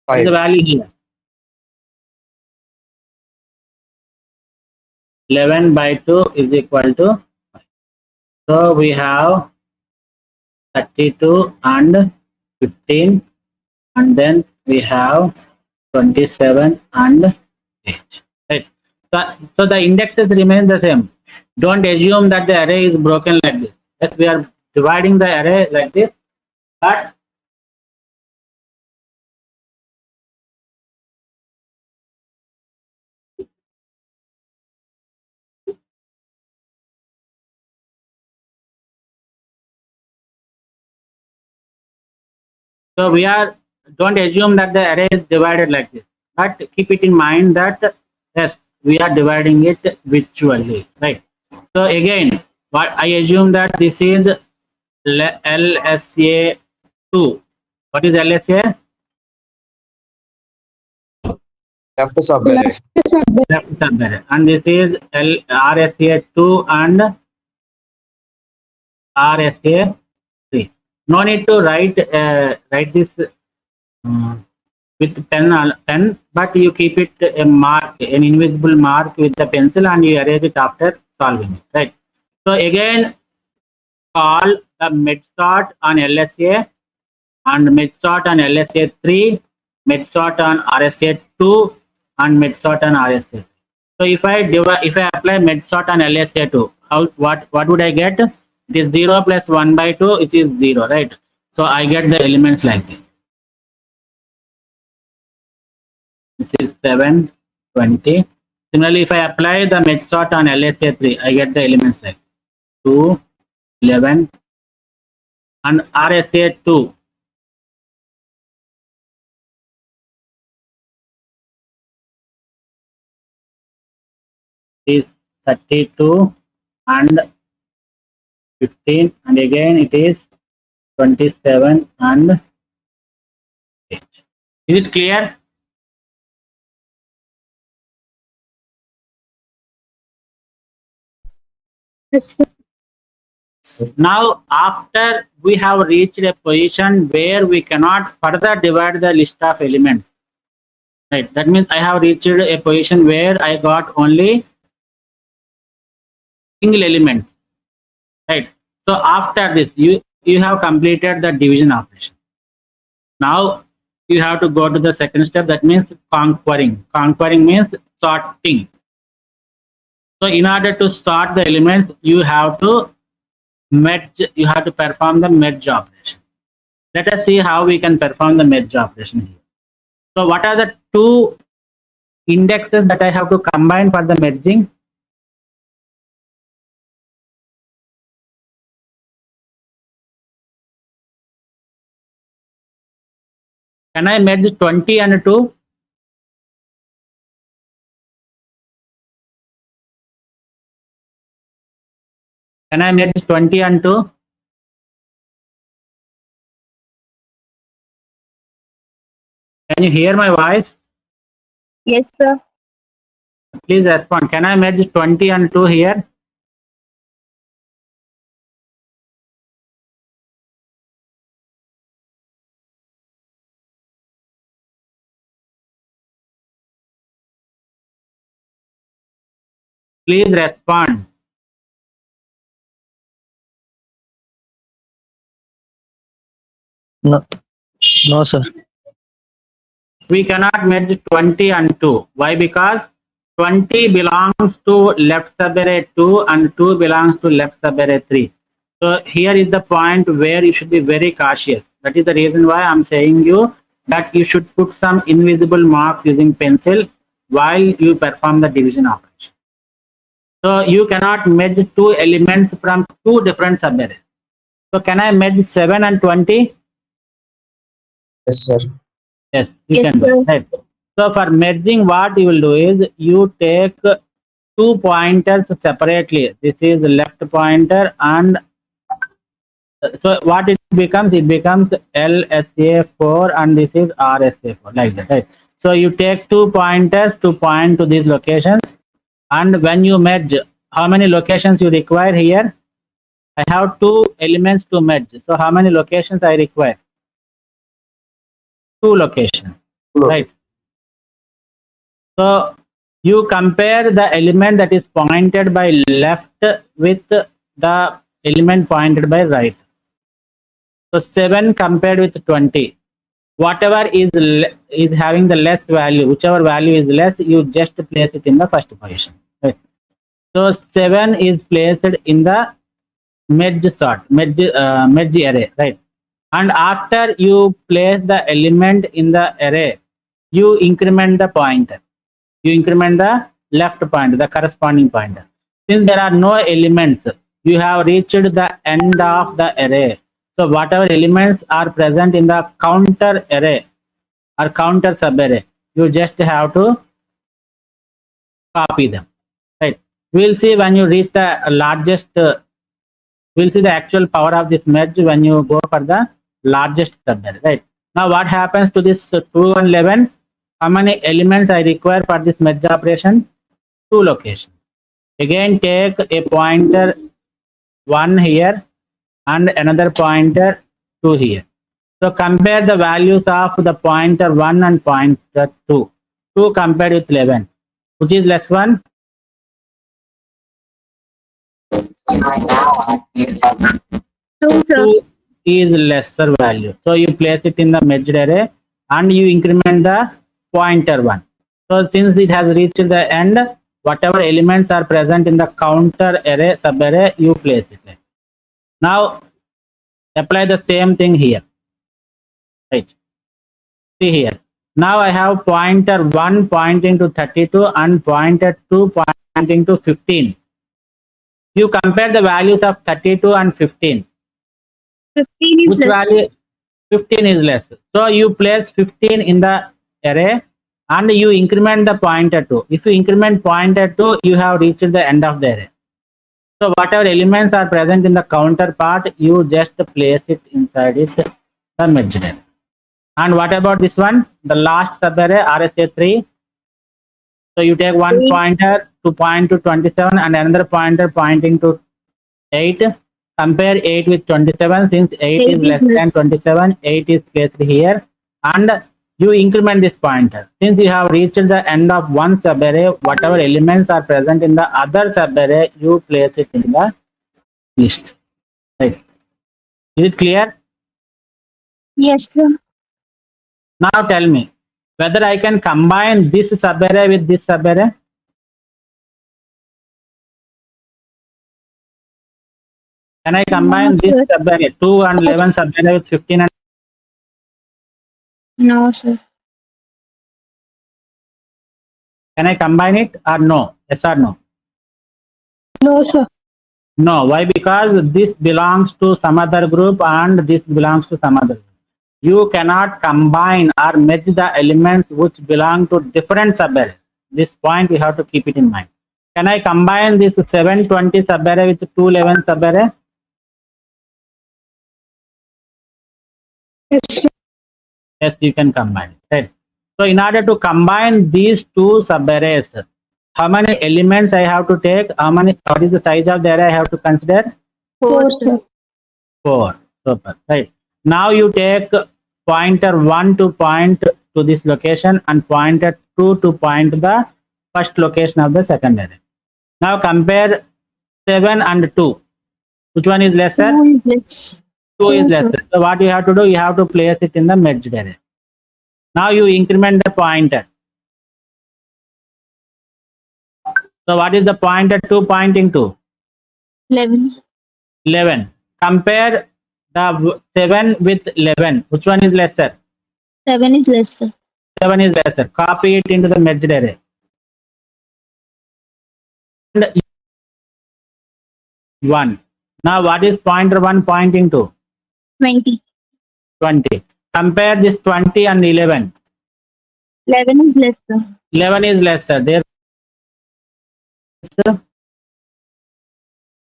What is the
5.
value here? 11 by 2 is equal to 5. So we have 32 and 15 and then we have 27 and 8. Right. So the indexes remain the same. Don't assume that the array is broken like this. Yes, we are dividing the array like this, but so we are, don't assume that the array is divided like this, but keep it in mind that yes, we are dividing it virtually, right? So again, what I assume that this is LSA 2. What is LSA?
Left subarray.
Left subarray. And this is RSA 2 and RSA 3. No need to write this with pen, but you keep it a mark, an invisible mark with the pencil, and you erase it after solving it, right? So again, call the merge sort on LSA and merge sort on LSA 3, merge sort on RSA 2, and merge sort on RSA. So if I apply merge sort on LSA 2, what would I get? It is 0 plus 1 by 2. It is 0, right? So I get the elements like this. This is 7, 20. Similarly, if I apply the merge sort on LSA3, I get the elements like 2, 11, and RSA2. Is 32 and 15, and again it is 27 and 8. Is it clear?
Sir.
Now, after we have reached a position where we cannot further divide the list of elements, right? That means I have reached a position where I got only single element, right? So after this, you have completed the division operation. Now you have to go to the second step. That means conquering. Conquering means sorting. So in order to sort the elements, you have to merge. You have to perform the merge operation. Let us see how we can perform the merge operation here. So what are the two indexes that I have to combine for the merging? Can I merge 20 and 2? Can I merge 20 and 2? Can you hear my voice?
Yes, sir.
Please respond. Can I merge 20 and 2 here? Please respond.
No, no, sir.
We cannot merge 20 and 2. Why? Because 20 belongs to left subarray 2 and 2 belongs to left subarray 3. So here is the point where you should be very cautious. That is the reason why I'm saying you that you should put some invisible marks using pencil while you perform the division operation. So you cannot merge two elements from two different subarrays. So can I merge 7 and 20?
Yes, sir.
Yes, you
Yes,
can do
sir.
it. Right. So for merging, what you will do is you take two pointers separately. This is left pointer, and so what it becomes LSA4 and this is RSA4, like that, right? So you take two pointers to point to these locations, and when you merge, how many locations you require here? I have two elements to merge. So how many locations I require? Two locations. Right. So you compare the element that is pointed by left with the element pointed by right. So 7 compared with 20. Whatever is having the less value, whichever value is less, you just place it in the first position. Right. So 7 is placed in the merge sort, merge array, right? And after you place the element in the array, you increment the pointer. You increment the left pointer, the corresponding pointer. Since there are no elements, you have reached the end of the array. So whatever elements are present in the counter array or counter subarray, you just have to copy them. Right? We'll see when you reach the largest. We'll see the actual power of this merge when you go for the largest subarray. Right? Now what happens to this 2 and 11? How many elements I require for this merge operation? Two locations. Again, take a pointer 1 here and another pointer 2 here. So compare the values of the pointer 1 and pointer 2. 2 compared with 11. Which is less one?
2, sir.
2 is lesser value. So you place it in the merged array and you increment the pointer 1. So since it has reached the end, whatever elements are present in the counter array, subarray, you place it. Now apply the same thing here. Right. See here. Now I have pointer 1 pointing to 32 and pointer 2 pointing to 15. You compare the values of 32 and 15.
15 is
Which
less.
value? 15 is less. So you place 15 in the array and you increment the pointer 2. If you increment pointer 2, you have reached the end of the array. So whatever elements are present in the counter part, you just place it inside it, the merged array. And what about this one? The last subarray, RSA3. So you take one
Eight.
pointer to point to 27 and another pointer pointing to 8. Compare 8 with 27. Since 8
Eight
is
is
less than
less.
27, 8 is placed here. And you increment this pointer. Since you have reached the end of one subarray, whatever elements are present in the other subarray, you place it in the list. Right. Is it clear?
Yes, sir.
Now tell me whether I can combine this subarray with this subarray. Can I combine this
sir.
subarray 2 and 11 subarray with 15 and
No, sir.
can I combine it or no? Yes or no?
No, sir.
No. Why? Because this belongs to some other group and this belongs to some other group. You cannot combine or merge the elements which belong to different subarrays. This point you have to keep it in mind. Can I combine this 720 subarray with 211 subarray?
Yes, sir.
Yes, you can combine it. Right. So in order to combine these two subarrays, how many elements I have to take? What is the size of the array I have to consider?
4,
Four,
sir.
sir.
4. Super. Right. Now you take pointer 1 to point to this location and pointer 2 to point to the first location of the second array. Now compare 7 and 2. Which one is lesser?
2 is less.
2 is
Two, sir.
lesser. So what you have to do? You have to place it in the merged array. Now you increment the pointer. So what is the pointer 2 pointing to?
11.
11. Compare the 7 with 11. Which one is lesser?
7 is less, sir.
7 is lesser. Copy it into the merged array. And 1. Now what is pointer 1 pointing to?
20.
20. Compare this 20 and 11.
11 is less, sir.
11 is lesser.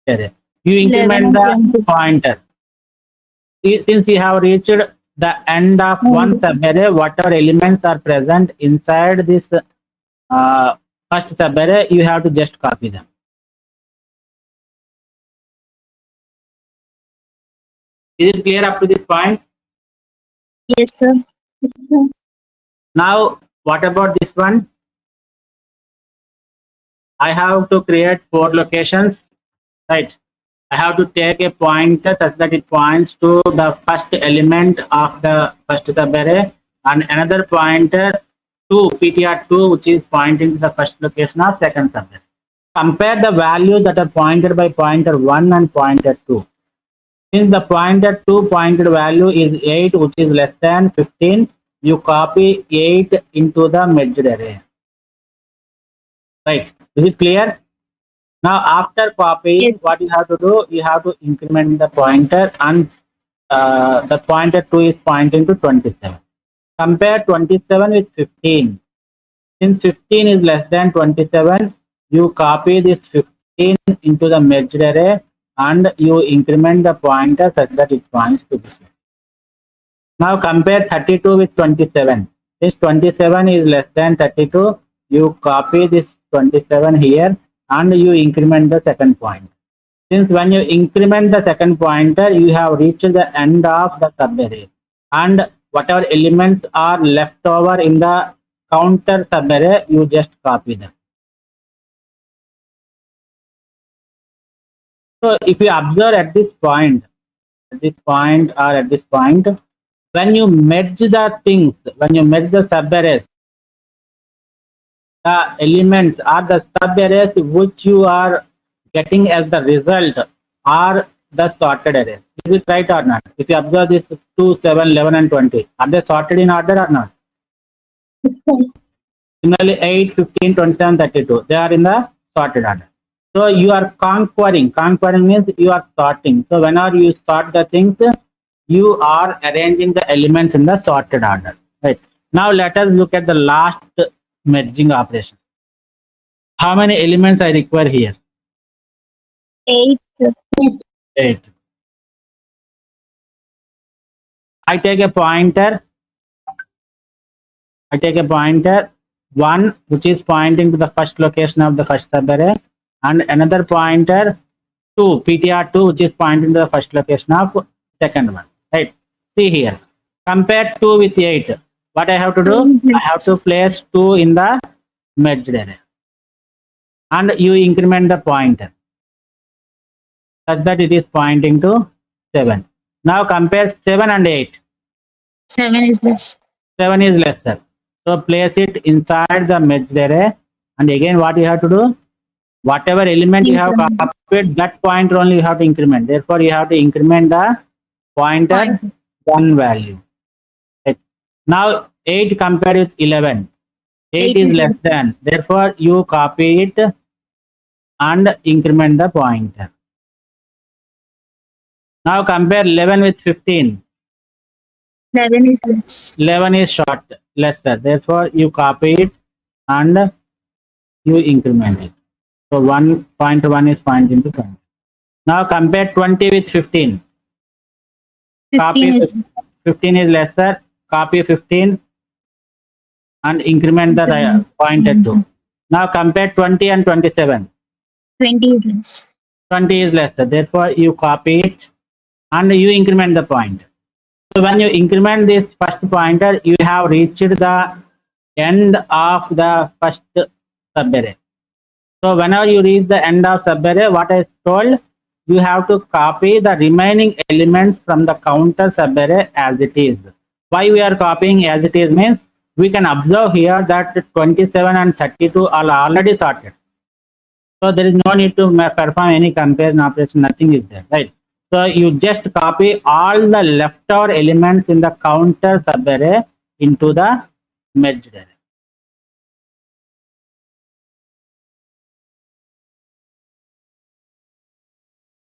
There you increment
11
the
and 20.
pointer. Since you have reached the end of one subarray, whatever elements are present inside this first subarray, you have to just copy them. Is it clear up to this point?
Yes, sir.
Now, what about this one? I have to create 4 locations, right? I have to take a pointer such that it points to the first element of the first subarray and another pointer to PTR2 which is pointing to the first location of second subarray. Compare the values that are pointed by pointer 1 and pointer 2. Since the pointer 2 pointed value is 8 which is less than 15, you copy 8 into the merged array. Right. Is it clear? Now after copying,
Yes.
what you have to do? You have to increment the pointer and the pointer 2 is pointing to 27. Compare 27 with 15. Since 15 is less than 27, you copy this 15 into the merged array and you increment the pointer such that it points to this. Now compare 32 with 27. Since 27 is less than 32, you copy this 27 here and you increment the second point. Since when you increment the second pointer, you have reached the end of the subarray and whatever elements are left over in the counter subarray, you just copy them. So if you observe at this point or at this point, when you merge the things, when you merge the subarrays, the elements or the subarrays which you are getting as the result are the sorted arrays. Is it right or not? If you observe this 2, 7, 11 and 20, are they sorted in order or not? Similarly, 8, 15, 27, 32. They are in the sorted order. So you are conquering. Conquering means you are sorting. So whenever you sort the things, you are arranging the elements in the sorted order. Right. Now let us look at the last merging operation. How many elements I require here?
8, sir.
8. I take a pointer. I take a pointer 1, which is pointing to the first location of the first subarray, and another pointer 2, PTR2, which is pointing to the first location of second one. Right. See here. Compare 2 with 8. What I have to do? I have to place 2 in the merged array. And you increment the pointer such that it is pointing to 7. Now compare 7 and 8.
7 is less.
7 is lesser. So place it inside the merged array. And again, what you have to do? Whatever element you have
Increment.
copied, that pointer only you have to increment. Therefore, you have to increment the pointer
Pointer.
1 value. Right. Now 8 compared with 11. 8 is less than. Therefore, you copy it and increment the pointer. Now compare 11 with 15.
11 is less.
11 is short, lesser. Therefore, you copy it and you increment it. So 1.1 is pointing to 20. Now compare 20 with 15.
15 is
15 is lesser. Copy 15 and increment the pointer 2. Now compare 20 and 27.
20 is less.
20 is lesser. Therefore, you copy it and you increment the pointer. So when you increment this first pointer, you have reached the end of the first subarray. So whenever you reach the end of subarray, what I told, you have to copy the remaining elements from the counter subarray as it is. Why we are copying as it is means we can observe here that 27 and 32 are already sorted. So there is no need to perform any comparison operation, nothing is there, right? So you just copy all the leftover elements in the counter subarray into the merged array.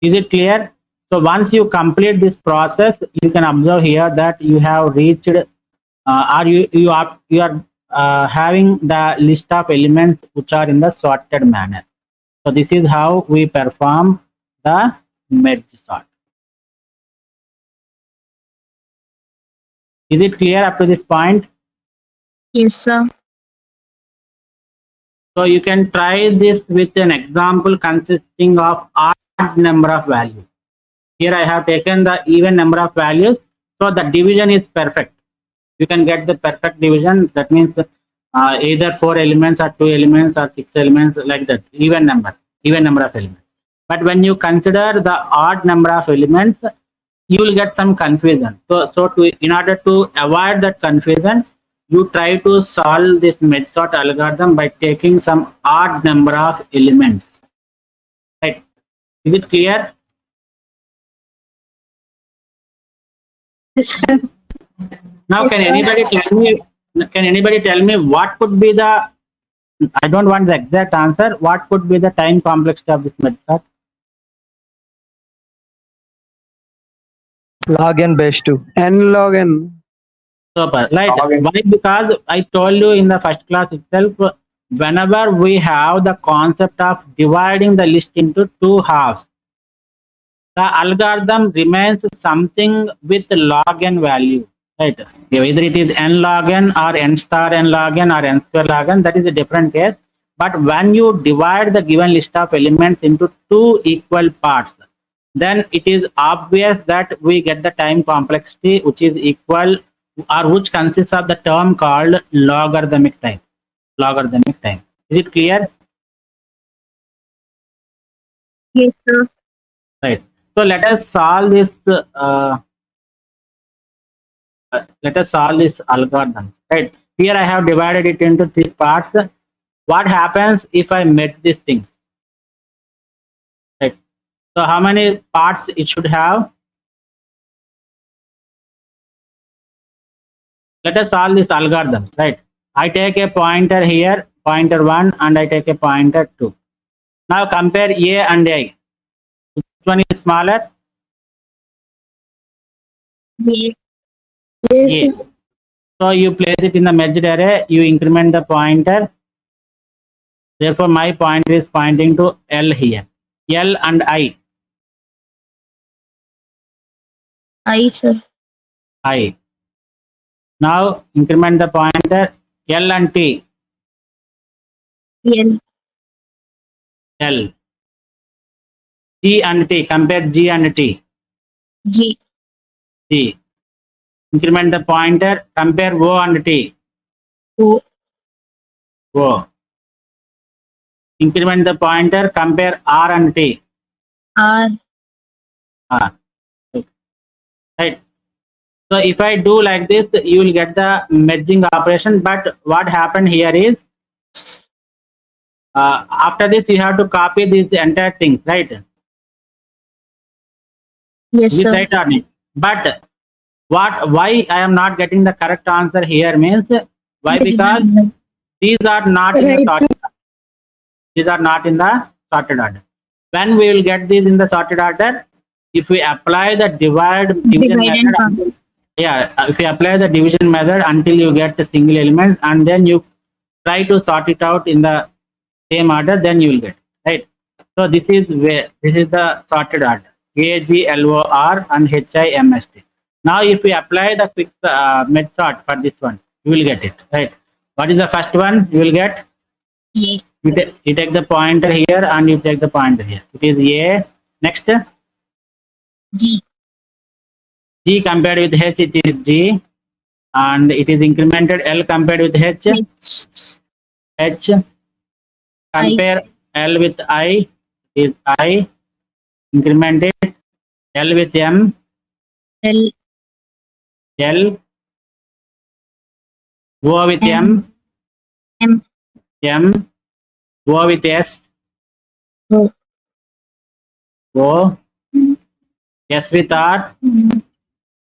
Is it clear? So once you complete this process, you can observe here that you have reached, or you are having the list of elements which are in the sorted manner. So this is how we perform the merge sort. Is it clear up to this point?
Yes, sir.
So you can try this with an example consisting of odd number of values. Here I have taken the even number of values, so the division is perfect. You can get the perfect division. That means either 4 elements or 2 elements or 6 elements, like that, even number of elements. But when you consider the odd number of elements, you will get some confusion. So in order to avoid that confusion, you try to solve this merge sort algorithm by taking some odd number of elements. Right? Is it clear? Now, can anybody tell me what could be the, I don't want the exact answer, what could be the time complexity of this merge sort?
Log n base 2.
N log n.
Super. Right.
Log n.
Why? Because I told you in the first class itself, whenever we have the concept of dividing the list into 2 halves, the algorithm remains something with log n value. Right. Either it is n log n or n star n log n or n square log n, that is a different case. But when you divide the given list of elements into 2 equal parts, then it is obvious that we get the time complexity which is equal, or which consists of the term called logarithmic time. Logarithmic time. Is it clear?
Yes, sir.
Right. So let us solve this. Let us solve this algorithm. Right. Here I have divided it into 3 parts. What happens if I merge these things? Right. So how many parts it should have? Let us solve this algorithm. Right. I take a pointer here, pointer 1, and I take a pointer 2. Now compare A and A. Which one is smaller?
A.
Yes,
A.
sir.
So you place it in the merged array, you increment the pointer. Therefore, my pointer is pointing to L here. L and I.
I, sir.
I. Now increment the pointer L and T.
L.
L. G and T. Compare G and T.
G.
G. Increment the pointer. Compare O and T.
O.
O. Increment the pointer. Compare R and T.
R.
R. Right. So if I do like this, you will get the merging operation. But what happened here is, after this, you have to copy these entire things, right?
Yes,
This
sir.
right on it. But why I am not getting the correct answer here means, why? Because these are not in the
Right.
sorted. These are not in the sorted order. When we will get these in the sorted order, if we apply the division
Divide and
method,
conquer.
yeah, if you apply the division method until you get the single element, and then you try to sort it out in the same order, then you will get, right? So this is the sorted order: A, G, L, O, R, and H, I, M, S, T. Now if we apply the quick med sort for this one, you will get it, right? What is the first one? You will get,
A.
you take the pointer here and you take the pointer here. It is A. Next,
G.
G compared with H, it is G, and it is incremented. L compared with H,
H.
H. Compare L with I, is I. Incremented. L with M,
L.
L. O with M,
M.
M. O with S,
O.
O. S with R,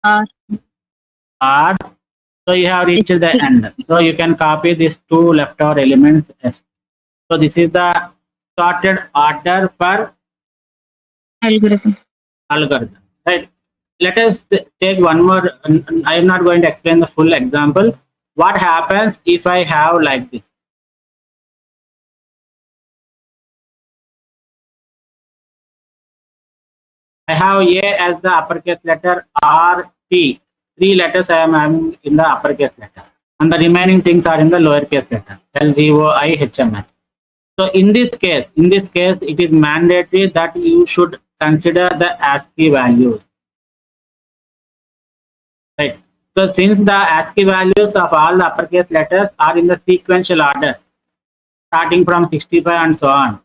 R.
R. So you have reached the end. So you can copy these two leftover elements. S. So this is the sorted order for
Algorithm.
algorithm. Right. Let us take one more. I am not going to explain the full example. What happens if I have like this? I have A as the uppercase letter, R, T. 3 letters I am having in the uppercase letter, and the remaining things are in the lowercase letter, L, G, O, I, H, M, S. So in this case, it is mandatory that you should consider the ASCII values, right? So since the ASCII values of all the uppercase letters are in the sequential order, starting from 65 and so on,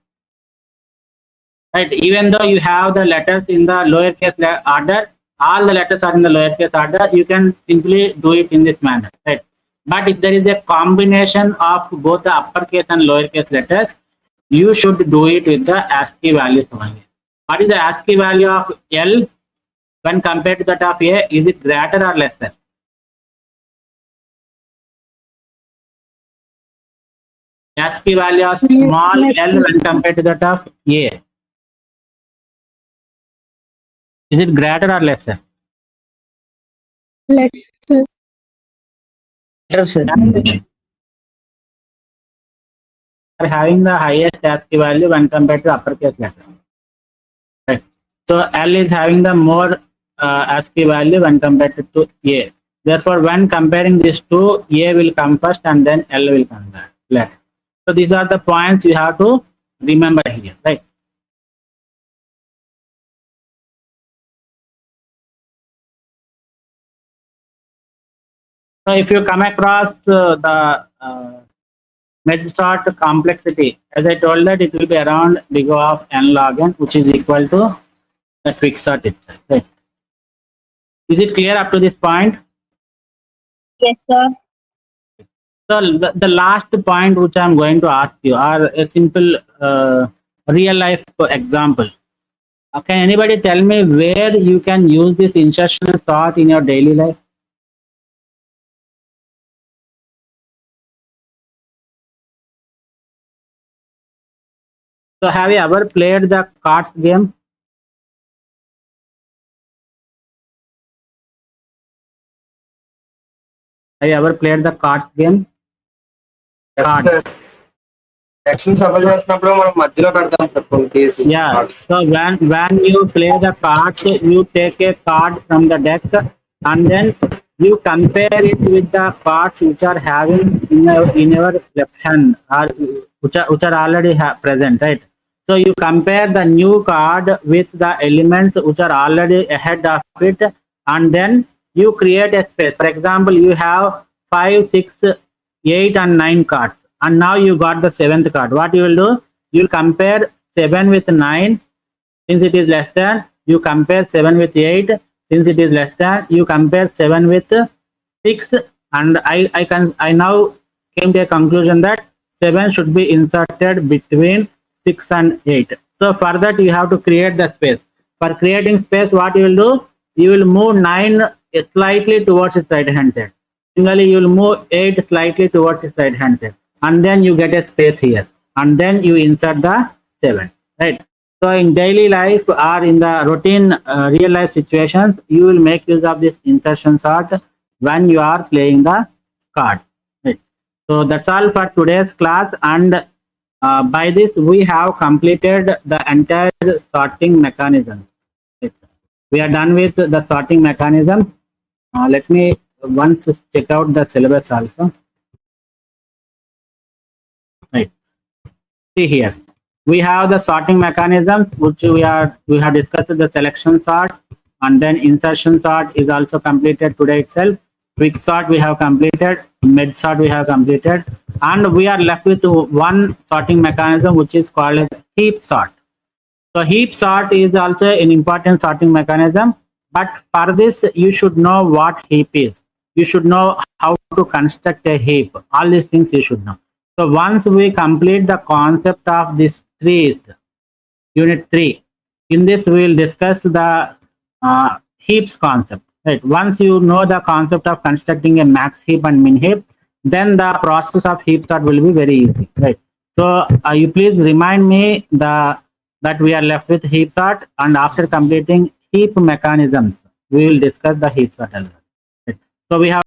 right? Even though you have the letters in the lowercase order, all the letters are in the lowercase order, you can simply do it in this manner, right? But if there is a combination of both the uppercase and lowercase letters, you should do it with the ASCII values only. What is the ASCII value of L when compared to that of A? Is it greater or lesser? ASCII value of small L when compared to that of A. Is it greater or lesser?
Let's
Better, sir.
Are having the highest ASCII value when compared to uppercase letter. Right. So L is having the more ASCII value when compared to A. Therefore, when comparing these two, A will come first and then L will come later. So these are the points you have to remember here, right? So if you come across the merge sort complexity, as I told that it will be around big O of n log n, which is equal to the quicksort itself. Right? Is it clear up to this point?
Yes, sir.
So the last point which I am going to ask you are a simple real life example. Can anybody tell me where you can use this insertion sort in your daily life? So have you ever played the cards game? Have you ever played the cards game? Cards.
Actions అమలు చేసినప్పుడు మనం మధ్యలో పెడతాం sir కొన్ని case
Yeah. So when you play the cards, you take a card from the deck and then you compare it with the cards which are having in your left hand or which are already present, right? So you compare the new card with the elements which are already ahead of it, and then you create a space. For example, you have 5, 6, 8 and 9 cards, and now you got the 7th card. What you will do? You will compare 7 with 9. Since it is less than, you compare 7 with 8. Since it is less than, you compare 7 with 6. And I now came to a conclusion that 7 should be inserted between 6 and 8. So for that you have to create the space. For creating space, what you will do? You will move 9 slightly towards its right hand side. Similarly, you will move 8 slightly towards its right hand side, and then you get a space here, and then you insert the 7, right? So in daily life or in the routine real life situations, you will make use of this insertion sort when you are playing the cards, right? So that's all for today's class, and by this we have completed the entire sorting mechanism. Right? We are done with the sorting mechanisms. Let me once check out the syllabus also. Right. See here, we have the sorting mechanisms which we have discussed the selection sort, and then insertion sort is also completed today itself. Quick sort we have completed, mid sort we have completed, and we are left with one sorting mechanism which is called as heap sort. So heap sort is also an important sorting mechanism, but for this you should know what heap is. You should know how to construct a heap. All these things you should know. So once we complete the concept of these trees, unit 3, in this we will discuss the heaps concept. Right. Once you know the concept of constructing a max heap and min heap, then the process of heap sort will be very easy. Right. So you please remind me that we are left with heap sort, and after completing heap mechanisms, we will discuss the heap sort. Right. So we have